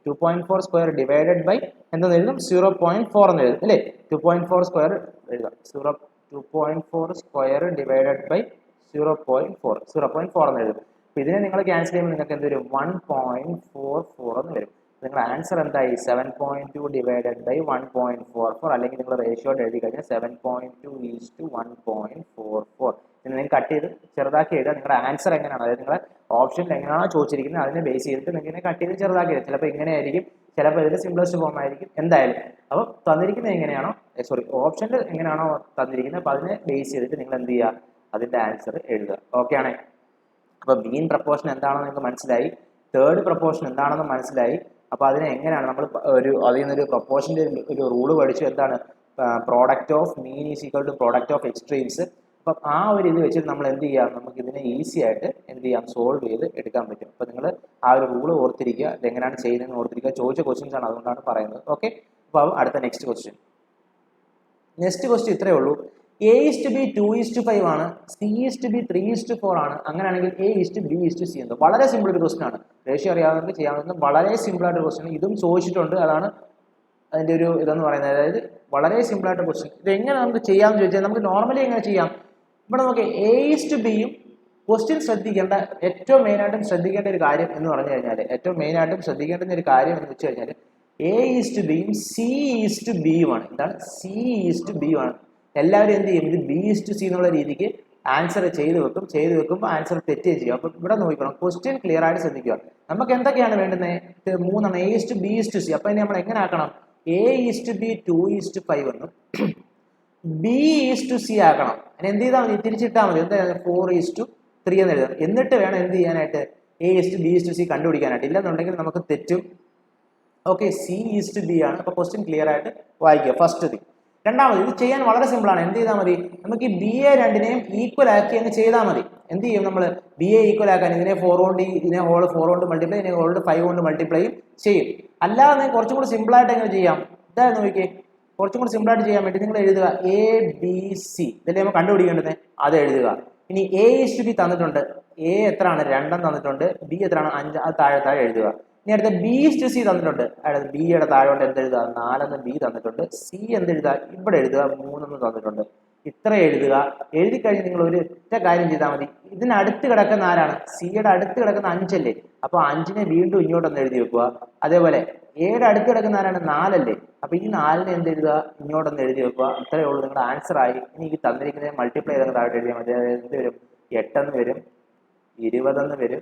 2.4 square divided by എന്തെന്ന് എഴുതും? 0.4 എന്ന് എഴുതും അല്ലേ. 2.4 സ്ക്വയർ എഴുതാം. 2.4 സ്ക്വയർ ഡിവൈഡഡ് ബൈ 0.4 എന്ന് എഴുതും. അപ്പൊ ഇതിനെ നിങ്ങൾ ക്യാൻസൽ ചെയ്യുമ്പോൾ നിങ്ങൾക്ക് എന്ത് വരും? 1.44 എന്ന് വരും. നിങ്ങളുടെ ആൻസർ എന്തായി 7.2 ഡിവൈഡഡ് ബൈ 1.44, അല്ലെങ്കിൽ നിങ്ങൾ റേഷ്യോ എഴുതി കഴിഞ്ഞാൽ 7.2:1.44. നിങ്ങൾ കട്ട് ചെയ്ത് ചെറുതാക്കി എഴുതുക. നിങ്ങളുടെ ആൻസർ എങ്ങനെയാണ്, അതായത് നിങ്ങളുടെ ഓപ്ഷനിൽ എങ്ങനെയാണോ ചോദിച്ചിരിക്കുന്നത് അതിനെ ബേസ് ചെയ്തിട്ട് നിങ്ങൾ കട്ട് ചെയ്ത് ചെറുതാക്കി എഴുതുക. ചിലപ്പോൾ ഇങ്ങനെയായിരിക്കും, ചിലപ്പോൾ ഇതിൽ സിംപ്ലസ്റ്റ് ഫോം ആയിരിക്കും, എന്തായാലും. അപ്പോൾ തന്നിരിക്കുന്നത് എങ്ങനെയാണോ, ഓപ്ഷനിൽ എങ്ങനെയാണോ തന്നിരിക്കുന്നത് അപ്പോൾ അതിനെ ബേസ് ചെയ്തിട്ട് നിങ്ങൾ എന്ത് ചെയ്യുക, അതിൻ്റെ ആൻസർ എഴുതുക. ഓക്കെ ആണേ. അപ്പോൾ മീൻ പ്രപ്പോർഷൻ എന്താണെന്ന് നിങ്ങൾക്ക് മനസ്സിലായി, തേർഡ് പ്രപ്പോർഷൻ എന്താണെന്ന് മനസ്സിലായി. അപ്പോൾ അതിനെ എങ്ങനെയാണ് നമ്മൾ അതിൽ നിന്നൊരു പ്രപ്പോർഷൻ്റെ ഒരു റൂള് പഠിച്ചു, എന്താണ് product of mean is equal to product of extremes. അപ്പം ആ ഒരു ഇത് വെച്ചിട്ട് നമ്മൾ എന്ത് ചെയ്യാം, നമുക്ക് ഇതിനെ ഈസി ആയിട്ട് എന്ത് ചെയ്യാം, സോൾവ് ചെയ്ത് എടുക്കാൻ പറ്റും. അപ്പോൾ നിങ്ങൾ ആ ഒരു റൂള് ഓർത്തിരിക്കുക, ഇതെങ്ങനെയാണ് ചെയ്യുന്നതെന്ന് ഓർത്തിരിക്കുക. ചോദിച്ച ക്വസ്റ്റ്യൻസ് ആണ്, അതുകൊണ്ടാണ് പറയുന്നത്. ഓക്കെ. അപ്പോൾ അടുത്ത നെക്സ്റ്റ് ക്വസ്റ്റ്യൻ ഇത്രയേ ഉള്ളൂ. A:B 2:5 ആണ്, C:B 3:4 ആണ്. അങ്ങനെയാണെങ്കിൽ A:B C എന്ന്. വളരെ സിമ്പിൾ ഒരു ക്വസ്റ്റ്യൻ ആണ്, റേഷ്യോ അറിയാവുന്നവർക്ക് ചെയ്യാവുന്ന വളരെ സിമ്പിൾ ആയിട്ട് ക്വസ്റ്റ്യൻ. ഇതും ചോദിച്ചിട്ടുണ്ട്, അതാണ് അതിൻ്റെ ഒരു ഇതെന്ന് പറയുന്നത്. അതായത് വളരെ സിമ്പിൾ ആയിട്ട് ക്വസ്റ്റ്യൻ. ഇത് എങ്ങനെ നമുക്ക് ചെയ്യാമെന്ന് ചോദിച്ചാൽ നമുക്ക് നോർമലി എങ്ങനെ ചെയ്യാം. ഇവിടെ നമുക്ക് A:Bയും ക്വസ്റ്റ്യൻ ശ്രദ്ധിക്കേണ്ട ഏറ്റവും മെയിനായിട്ടും ശ്രദ്ധിക്കേണ്ട ഒരു കാര്യം എന്ന് പറഞ്ഞു കഴിഞ്ഞാൽ, ഏറ്റവും മെയിനായിട്ടും ശ്രദ്ധിക്കേണ്ട ഒരു കാര്യം എന്ന് വെച്ച് കഴിഞ്ഞാൽ A:Bയും C:B ആണ്. എന്താണ് C:B ആണ്. എല്ലാവരും എന്ത് ചെയ്യും, ഇത് B:C എന്നുള്ള രീതിക്ക് ആൻസർ ചെയ്ത് വെക്കുമ്പോൾ ആൻസർ തെറ്റുകയും ചെയ്യും. അപ്പം ഇവിടെ നോക്കണം, ക്വസ്റ്റ്യൻ ക്ലിയർ ആയിട്ട് ശ്രദ്ധിക്കുക. നമുക്ക് എന്തൊക്കെയാണ് വേണ്ടുന്നത്, 3 A:B:C. അപ്പം ഇനി നമ്മൾ എങ്ങനെ ആക്കണം, A:B 2:5 എന്നും B:C ആക്കണം. അതിന് എന്ത് ചെയ്താൽ മതി, തിരിച്ചിട്ടാൽ മതി. എന്താ 4:3 എന്ന് എഴുതാം. എന്നിട്ട് വേണം എന്ത് ചെയ്യാനായിട്ട്, A:B:C കണ്ടുപിടിക്കാനായിട്ട്. ഇല്ലെന്നുണ്ടെങ്കിൽ നമുക്ക് തെറ്റും. ഓക്കെ, C:B ആണ്. അപ്പോൾ ക്വസ്റ്റ്യൻ ക്ലിയർ ആയിട്ട് വായിക്കുക. First thing. രണ്ടാമത്, ഇത് ചെയ്യാൻ വളരെ സിമ്പിളാണ്. എന്ത് ചെയ്താൽ മതി, നമുക്ക് ഈ BA രണ്ടിനെയും ഈക്വൽ ആക്കി അങ്ങ് ചെയ്താൽ മതി. എന്ത് ചെയ്യും, നമ്മൾ BA ഈക്വൽ ആക്കാൻ ഇതിനെ 4 കൊണ്ട് ഇതിനെ ഹോൾ 4 കൊണ്ട് മൾട്ടിപ്ലൈ, ഇതിനെ ഹോൾ 5 കൊണ്ട് മൾട്ടിപ്ലൈ ചെയ്യും. അല്ലാതെ കുറച്ചും കൂടി സിമ്പിളായിട്ട് എങ്ങനെ ചെയ്യാം, ഇതായിരുന്നു നോക്കിയേ. കുറച്ചും കൂടി സിമ്പിളായിട്ട് ചെയ്യാൻ വേണ്ടി നിങ്ങൾ എഴുതുക ABC, ഇതല്ലേ നമ്മൾ കണ്ടുപിടിക്കേണ്ടത്, അത് എഴുതുക. ഇനി A:B തന്നിട്ടുണ്ട്, A എത്രയാണ് 2 തന്നിട്ടുണ്ട്, B എത്രയാണ് 5, അത് താഴെ എഴുതുക. ഇനി അടുത്ത B:C തന്നിട്ടുണ്ട്, അതായത് ബിയുടെ താഴോട്ട് എന്ത് എഴുതുക, 4 B തന്നിട്ടുണ്ട്. C എന്ത് എഴുതുക, ഇവിടെ എഴുതുക, 3 തന്നിട്ടുണ്ട്. ഇത്ര എഴുതുക. എഴുതി കഴിഞ്ഞ് നിങ്ങൾ ഒരു ഒറ്റ കാര്യം ചെയ്താൽ മതി. ഇതിനടുത്ത് കിടക്കുന്ന ആരാണ്, സിയുടെ അടുത്ത് കിടക്കുന്ന 5 അല്ലേ, അപ്പോൾ 5നെ വീണ്ടും ഇങ്ങോട്ടൊന്ന് എഴുതി വെക്കുക. അതേപോലെ Aയുടെ അടുത്ത് കിടക്കുന്ന ആരാണ്, 4 അല്ലേ, അപ്പോൾ ഈ 4നെ എന്ത് എഴുതുക, ഇങ്ങോട്ടൊന്ന് എഴുതി വെക്കുക. ഇത്രയേ ഉള്ളൂ, നിങ്ങളുടെ ആൻസർ ആയി. ഇനി ഈ തന്നിരിക്കുന്നത് മൾട്ടിപ്ലൈ ചെയ്ത് താഴോട്ട് എഴുതിയാൽ മതി. എന്ത് വരും, 8 വരും, 20 വരും,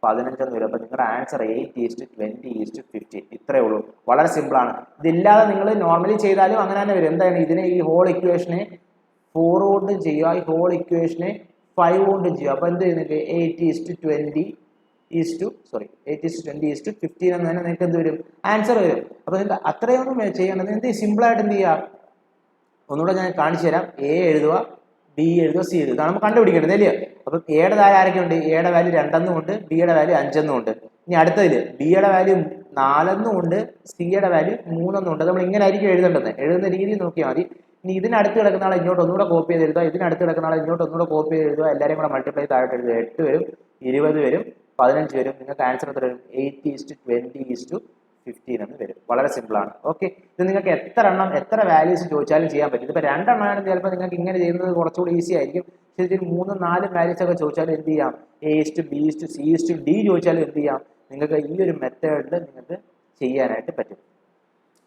15 വരും. അപ്പോൾ നിങ്ങളുടെ ആൻസർ 8:20:15. ഇത്രയേ ഉള്ളൂ, വളരെ സിമ്പിളാണ്. ഇതില്ലാതെ നിങ്ങൾ നോർമലി ചെയ്താലും അങ്ങനെ തന്നെ വരും. എന്താണ്, ഇതിനെ ഈ ഹോൾ ഇക്വേഷനെ 4 കൊണ്ടും ചെയ്യുക, ഈ ഹോൾ ഇക്വേഷനെ 5 കൊണ്ടും ചെയ്യുക. അപ്പോൾ എന്ത് ചെയ്യുന്നത്, 8:20:15 എന്ന് തന്നെ നിങ്ങൾക്ക് എന്ത് വരും, ആൻസർ വരും. അപ്പോൾ നിങ്ങൾക്ക് അത്രയൊന്നും ചെയ്യേണ്ടത്, എന്ത് സിമ്പിളായിട്ട് എന്ത് ചെയ്യുക, ഒന്നുകൂടെ ഞാൻ കാണിച്ചു തരാം. A എഴുതുക, B എഴുതുക, C എഴുതുക. ഇതാണ് നമ്മൾ കണ്ടുപിടിക്കേണ്ടത് അല്ലേ. അപ്പം Aയുടെ താഴെ ആരൊക്കെ ഉണ്ട്, Aയുടെ വാല്യൂ 2 ഉണ്ട്, Bയുടെ വാല്യൂ 5 ഉണ്ട്. ഇനി അടുത്തതിൽ Bയുടെ വാല്യൂ 4 ഉണ്ട്, Cയുടെ വാല്യൂ 3 ഉണ്ട്. നമ്മൾ ഇങ്ങനെ ആയിരിക്കും എഴുതേണ്ടത്, എഴുതുന്ന രീതി നോക്കിയാൽ മതി. ഇനി ഇതിനടുത്ത് കിടക്കുന്ന ആളെ ഇങ്ങോട്ട് ഒന്നുകൂടെ കോപ്പി ചെയ്ത് എഴുതുക, ഇതിനടുത്ത് കിടക്കുന്ന ആളെ ഇങ്ങോട്ട് ഒന്നുകൂടെ കോപ്പി ചെയ്ത് എഴുതുക. എല്ലാവരും കൂടെ മൾട്ടിപ്ലൈ താഴോട്ട് എഴുതുക. 8 വരും, 20 വരും, 15 വരും. നിങ്ങൾക്ക് ആൻസർ എത്ര വരും, 8:20:15 എന്ന് വരും. വളരെ സിമ്പിളാണ്. ഓക്കെ, ഇത് നിങ്ങൾക്ക് എത്ര വാല്യൂസ് ചോദിച്ചാലും ചെയ്യാൻ പറ്റും. ഇതിപ്പോൾ 2 എണ്ണമാണെങ്കിൽ ചിലപ്പോൾ നിങ്ങൾക്ക് ഇങ്ങനെ ചെയ്യുന്നത് കുറച്ചുകൂടി ഈസി ആയിരിക്കും. പക്ഷേ ഇതിൽ 3, 4 വാല്യൂസ് ഒക്കെ ചോദിച്ചാലും എന്ത് ചെയ്യാം, A:B:C:D ചോദിച്ചാലും എന്ത് ചെയ്യാം, നിങ്ങൾക്ക് ഈ ഒരു മെത്തേഡിൽ നിങ്ങൾക്ക് ചെയ്യാനായിട്ട് പറ്റും.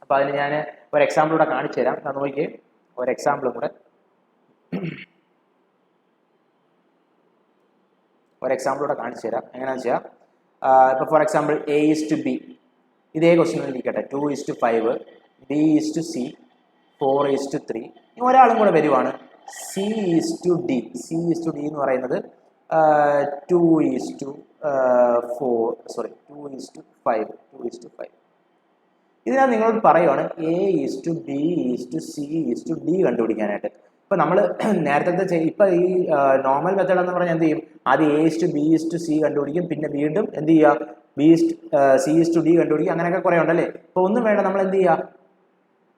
അപ്പോൾ അതിന് ഞാൻ ഒരു എക്സാമ്പിൾ കൂടെ കാണിച്ചു തരാം. നോക്കിയേ, ഒരു എക്സാമ്പിളും കൂടെ കാണിച്ചു തരാം. എങ്ങനെയാണെന്ന് വെച്ചാൽ, ഇപ്പോൾ ഫോർ എക്സാമ്പിൾ A:B, ഇതേ ക്വസ്റ്റ്യൻ ഇരിക്കട്ടെ. 2:5, B:C, 4:3. ഒരാളും കൂടെ വരുവാണ്, C:D എന്ന് പറയുന്നത് 2:5. ഇതിനകത്ത് നിങ്ങളോട് പറയുവാണ് A:B:C:D കണ്ടുപിടിക്കാനായിട്ട്. ഇപ്പം നമ്മൾ നേരത്തെ ഇപ്പം ഈ നോർമൽ മെത്തേഡ് എന്ന് പറഞ്ഞാൽ എന്ത് ചെയ്യും, ആദ്യം A:B:C കണ്ടുപിടിക്കും, പിന്നെ വീണ്ടും എന്ത് ചെയ്യുക, C:D കണ്ടുപിടിക്കുക. അങ്ങനെയൊക്കെ കുറേ ഉണ്ടല്ലേ. അപ്പോൾ ഒന്നും വേണ്ട, നമ്മൾ എന്ത് ചെയ്യുക,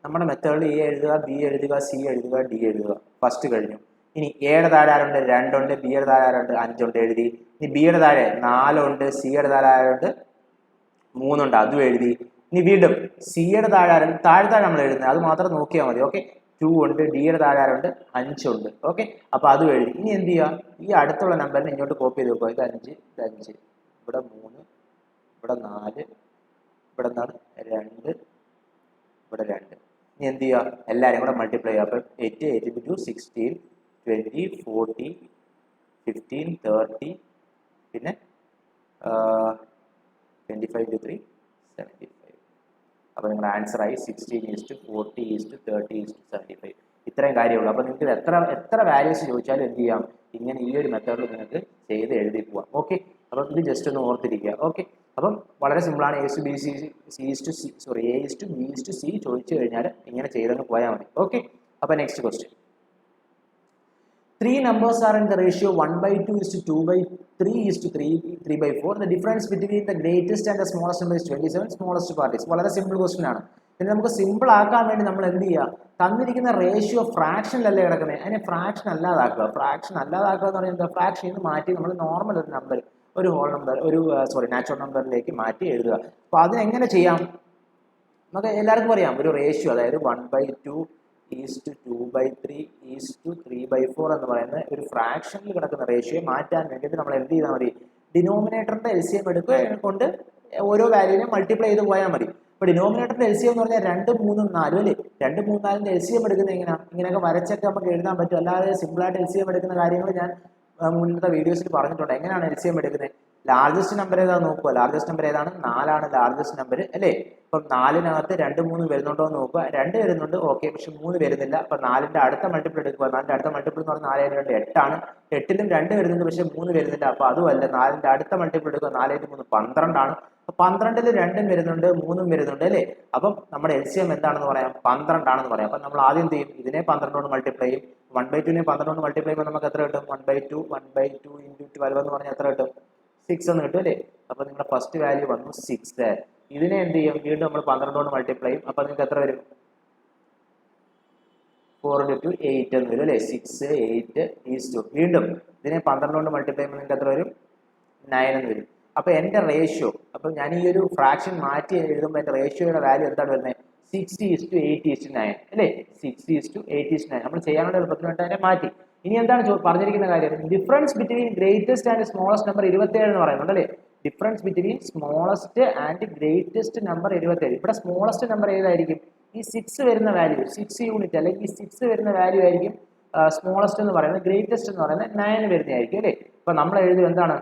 നമ്മുടെ മെത്തേഡിൽ A എഴുതുക, B എഴുതുക, C എഴുതുക, D എഴുതുക. ഫസ്റ്റ് കഴിഞ്ഞു. ഇനി Aയുടെ താഴെ ആരുണ്ട്, 2 ഉണ്ട്, Bയുടെ താഴെ ആരുണ്ട്, 5 ഉണ്ട്, എഴുതി. ഇനി Bയുടെ താഴെ 4 ഉണ്ട്, Cയുടെ താഴെ ആരുണ്ട്, 3 ഉണ്ട്, അതും എഴുതി. ഇനി വീണ്ടും Cയുടെ താഴെ താഴെ നമ്മൾ എഴുതുന്നത്, അത് മാത്രം നോക്കിയാൽ മതി. ഓക്കെ, 2 ഉണ്ട്, Dയുടെ താഴെ ആരുണ്ട്, 5 ഉണ്ട്. ഓക്കെ, അപ്പോൾ അതും എഴുതി. ഇനി എന്ത് ചെയ്യുക, ഈ അടുത്തുള്ള നമ്പറിനെ ഇങ്ങോട്ട് കോപ്പി ചെയ്ത് വെക്കുക. ഇത് 5, ഇവിടെ 3, ഇവിടെ 4, ഇവിടെ എന്താണ് 2, ഇവിടെ 2. ഇനി എന്ത് ചെയ്യുക, എല്ലാവരും കൂടെ മൾട്ടിപ്ലൈ ചെയ്യുക. അപ്പം 8 8 into 2 16, 20, 40, 15, 30, പിന്നെ 25 into 3 75. അപ്പോൾ നിങ്ങളുടെ ആൻസർ ആയി 16:40:30:75. ഇത്രയും കാര്യമുള്ളൂ. അപ്പോൾ നിങ്ങൾക്ക് എത്ര വാല്യൂസ് ചോദിച്ചാലും എന്ത് ചെയ്യാം, ഇങ്ങനെ ഈ ഒരു മെത്തേഡിൽ നിങ്ങൾക്ക് ചെയ്ത് എഴുതി പോവാം. ഓക്കെ, അപ്പം ഇത് ജസ്റ്റ് ഒന്ന് ഓർത്തിരിക്കുക. ഓക്കെ, അപ്പം വളരെ സിമ്പിളാണ്. A to B C ചോദിച്ചു കഴിഞ്ഞാൽ ഇങ്ങനെ ചെയ്തങ്ങ് പോയാൽ മതി. ഓക്കെ, അപ്പോൾ next question. 3 numbers are in the ratio 1/2:2/3:3/4. The difference between the greatest and the smallest number is 27. Smallest part is. വളരെ സിമ്പിൾ ക്വസ്റ്റ്യൻ ആണ്. പിന്നെ നമുക്ക് സിമ്പിൾ ആക്കാൻ വേണ്ടി നമ്മൾ എന്ത് ചെയ്യുക, തന്നിരിക്കുന്ന റേഷ്യോ ഫ്രാക്ഷനിലല്ലേ കിടക്കുന്നത്, അതിനെ ഫ്രാക്ഷൻ അല്ലാതാക്കുക. ഫ്രാക്ഷൻ അല്ലാതാക്കുക എന്ന് പറയുന്നത് ഫ്രാക്ഷൻ നിന്ന് മാറ്റി നമ്മൾ നോർമൽ ഒരു നമ്പർ, ഒരു ഹോൾ നമ്പർ, നാച്ചുറൽ നമ്പറിലേക്ക് മാറ്റി എഴുതുക. അപ്പോൾ അതിനെങ്ങനെ ചെയ്യാം, നമുക്ക് എല്ലാവർക്കും അറിയാം. ഒരു റേഷ്യോ, അതായത് 1/2:2/3:3/4 എന്ന് പറയുന്ന ഒരു ഫ്രാക്ഷനിൽ കിടക്കുന്ന റേഷ്യോയെ മാറ്റാൻ വേണ്ടിയിട്ട് നമ്മൾ എന്ത് ചെയ്താൽ മതി, ഡിനോമിനേറ്ററിന്റെ LCM എടുക്കുക കൊണ്ട് ഓരോ വാല്യൂവിനെ മൾട്ടിപ്ലൈ ചെയ്ത് പോയാൽ മതി. ഇപ്പോൾ ഡിനോമിനേറ്ററിന്റെ LCM എന്ന് പറഞ്ഞാൽ 2, 3, 4 അല്ലേ. 2, 3, 4ന്റെ LCM എടുക്കുന്നത് എങ്ങനെയാണ്, ഇങ്ങനെയൊക്കെ വരച്ചൊക്കെ നമുക്ക് എഴുതാൻ പറ്റും. അല്ലാതെ സിമ്പിളായിട്ട് LCM എടുക്കുന്ന കാര്യങ്ങൾ ഞാൻ മുന്നത്തെ വീഡിയോസിൽ പറഞ്ഞിട്ടുണ്ട്. എങ്ങനെയാണ് LCM എടുക്കുന്നത്, ലാർജസ്റ്റ് നമ്പർ ഏതാണെന്ന് നോക്കുക. ലാർജസ്റ്റ് നമ്പർ ഏതാണ്, 4 ലാർജസ്റ്റ് നമ്പർ അല്ലേ. അപ്പം 4-നകത്ത് 2, 3 വരുന്നുണ്ടോ എന്ന് നോക്കുക. 2 വരുന്നുണ്ട്, ഓക്കെ, പക്ഷെ 3 വരുന്നില്ല. അപ്പം 4ന്റെ അടുത്ത മൾട്ടിപ്പിൾ എടുക്കുക. 4ന്റെ അടുത്ത മൾട്ടിപ്പിൾ എന്ന് പറഞ്ഞാൽ 4 2 8 ആണ്. 8ലും 2 വരുന്നുണ്ട്, പക്ഷെ 3 വരുന്നില്ല. അപ്പോൾ അതുമല്ല. 4ന്റെ അടുത്ത മൾട്ടിപ്പിൾ എടുക്കുക. 4 3 12 ആണ്. 12ൽ 2 വരുന്നുണ്ട്, 3 വരുന്നുണ്ട് അല്ലേ. അപ്പം നമ്മുടെ LCM എന്താണെന്ന് പറയാം, 12 ആണെന്ന് പറയാം. അപ്പം നമ്മൾ ആദ്യം എന്ത് ചെയ്യും, ഇതിനെ 12 കൊണ്ട് മൾട്ടിപ്ലൈ ചെയ്യും. 1/2നെ 12 കൊണ്ട് മൾട്ടിപ്ലൈ ചെയ്യുമ്പോൾ നമുക്ക് എത്ര കിട്ടും, 1/2 into 12 എന്ന് പറഞ്ഞാൽ എത്ര കിട്ടും, 6 എന്ന് കിട്ടും അല്ലേ. അപ്പോൾ നിങ്ങളുടെ ഫസ്റ്റ് വാല്യൂ വന്നു 6. ഇതിനെ എന്ത് ചെയ്യും, വീണ്ടും നമ്മൾ 12 കൊണ്ട് മൾട്ടിപ്ലൈ ചെയ്യും. അപ്പോൾ നിങ്ങൾക്ക് എത്ര വരും, 4 into 8 എന്ന് വരും അല്ലേ. 6, 8 is 2. വീണ്ടും ഇതിനെ 12 കൊണ്ട് മൾട്ടിപ്ലൈ ചെയ്യുമ്പോൾ നിങ്ങൾക്ക് എത്ര വരും, 9 എന്ന് വരും. അപ്പോൾ എൻ്റെ റേഷ്യോ, അപ്പോൾ ഞാൻ ഈ ഒരു ഫ്രാക്ഷൻ മാറ്റി എഴുതുമ്പോൾ എൻ്റെ റേഷ്യോയുടെ വാല്യൂ എന്താണ് വരുന്നത്, 60:8:9 അല്ലേ. 60:8:9 നമ്മൾ ചെയ്യാനുള്ള എളുപ്പത്തിന് വേണ്ടി അതിനെ മാറ്റി. ഇനി എന്താണ് പറഞ്ഞിരിക്കുന്ന കാര്യം, difference between greatest and smallest number 27 എന്ന് പറയുന്നുണ്ട് അല്ലേ. Difference between smallest and greatest number 27. ഇവിടെ സ്മോളസ്റ്റ് നമ്പർ ഏതായിരിക്കും, ഈ 6 വരുന്ന വാല്യൂ, 6 യൂണിറ്റ് അല്ലെങ്കിൽ ഈ 6 വരുന്ന വാല്യൂ ആയിരിക്കും സ്മോളസ്റ്റ് എന്ന് പറയുന്നത്. ഗ്രേറ്റസ്റ്റ് എന്ന് പറയുന്നത് 9 വരുന്നതായിരിക്കും അല്ലേ. അപ്പോൾ നമ്മൾ എഴുതും എന്താണ്,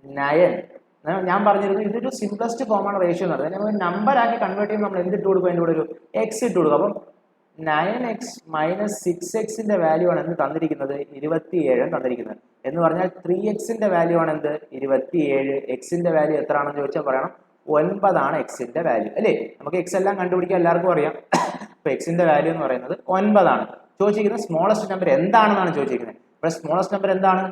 9. ഞാൻ പറഞ്ഞിരുന്നു ഇതൊരു സിംപ്ലസ്റ്റ് ഫോമാണ് റേഷ്യോ എന്ന് പറയുന്നത്. നമ്മൾ നമ്പർ ആക്കി കൺവേർട്ട് ചെയ്യുമ്പോൾ നമ്മൾ എന്തിട്ട് കൊടുക്കും, അതിൻ്റെ കൂടെ ഒരു എക്സ് ഇട്ട് കൊടുക്കും. അപ്പം 9x - 6xന്റെ വാല്യൂ ആണ് എന്ത് തന്നിരിക്കുന്നത്, 27 തന്നിരിക്കുന്നത്. എന്ന് പറഞ്ഞാൽ 3xന്റെ വാല്യൂ ആണ് എന്ത്, 27. എക്സിന്റെ വാല്യൂ എത്ര ആണെന്ന് ചോദിച്ചാൽ പറയണം 9 ആണ് എക്സിന്റെ വാല്യൂ അല്ലേ. നമുക്ക് എക്സ് എല്ലാം കണ്ടുപിടിക്കാൻ എല്ലാവർക്കും അറിയാം. അപ്പോൾ എക്സിന്റെ വാല്യൂ എന്ന് പറയുന്നത് 9 ആണ്. ചോദിച്ചിരിക്കുന്നത് സ്മോളസ്റ്റ് നമ്പർ എന്താണെന്നാണ് ചോദിച്ചിരിക്കുന്നത്. ഇവിടെ സ്മോളസ്റ്റ് നമ്പർ എന്താണ്,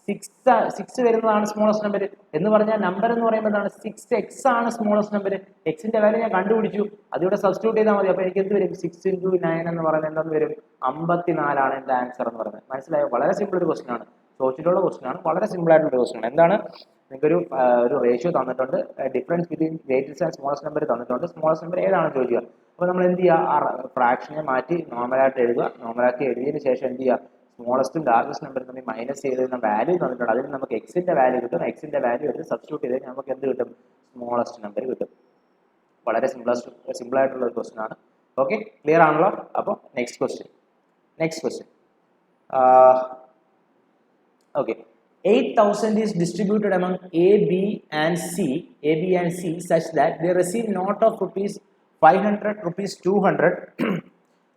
6 വരുന്നതാണ് സ്മോളസ്റ്റ് നമ്പർ. എന്ന് പറഞ്ഞാൽ നമ്പർ എന്ന് പറയുമ്പോൾ എന്താണ്, 6x ആണ് സ്മോളസ്റ്റ് നമ്പർ. എക്സിന്റെ വാല്യൂ ഞാൻ കണ്ടുപിടിച്ചു, അതിവിടെ സബ്സ്റ്റിറ്റ്യൂട്ട് ചെയ്താൽ മതി. അപ്പോൾ എനിക്ക് എന്ത് വരും, 6 into 9 എന്ന് പറയുന്നത് എന്താണെന്ന് വരും, 54 ആണ് എൻ്റെ ആൻസർ എന്ന് പറയുന്നത്. മനസ്സിലായോ, വളരെ സിമ്പിൾ ഒരു ക്വസ്റ്റൻ ആണ്, ചോദിച്ചിട്ടുള്ള ക്വസ്റ്റൻ ആണ്, വളരെ സിമ്പിൾ ആയിട്ടുള്ള ക്വസ്റ്റൻ ആണ്. എന്താണ്, നിങ്ങൾക്കൊരു റേഷ്യോ തന്നിട്ടുണ്ട്, difference between greatest and smallest number തന്നിട്ടുണ്ട്. സ്മോളസ്റ്റ് നമ്പർ ഏതാണെന്ന് ചോദിക്കുക. അപ്പോൾ നമ്മൾ എന്ത് ചെയ്യുക, ആ ഫ്രാക്ഷനെ മാറ്റി നോർമലായിട്ട് എഴുതുക. നോർമലാക്കി എഴുതിയതിന് ശേഷം എന്ത് ചെയ്യുക, സ്മോളസ്റ്റും ലാർജസ്റ്റ് നമ്പർ തമ്മിൽ മൈനസ് ചെയ്തിരുന്ന വാല്യൂ തന്നിട്ടുണ്ട്. അതിൽ നമുക്ക് എക്സിന്റെ വാല്യൂ കിട്ടും. എക്സിന്റെ വാല്യൂ എടുത്ത് സബ്സ്റ്റിറ്റ്യൂട്ട് ചെയ്ത് നമുക്ക് എന്ത് കിട്ടും, സ്മോളസ്റ്റ് നമ്പർ കിട്ടും. വളരെ സിമ്പിൾ ആയിട്ടുള്ള ഒരു ക്വസ്റ്റൻ ആണ്. ഓക്കെ, ക്ലിയർ ആണല്ലോ. അപ്പോൾ next question. Okay, 8,000 is distributed among A, B and C such that they receive not of rupees 500, rupees 200,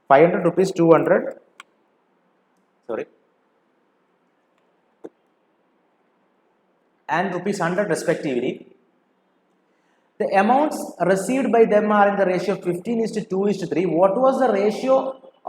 500, rupees 200, and rupees 100 respectively. The amounts received by them are in the ratio of 15:2:3. What was the ratio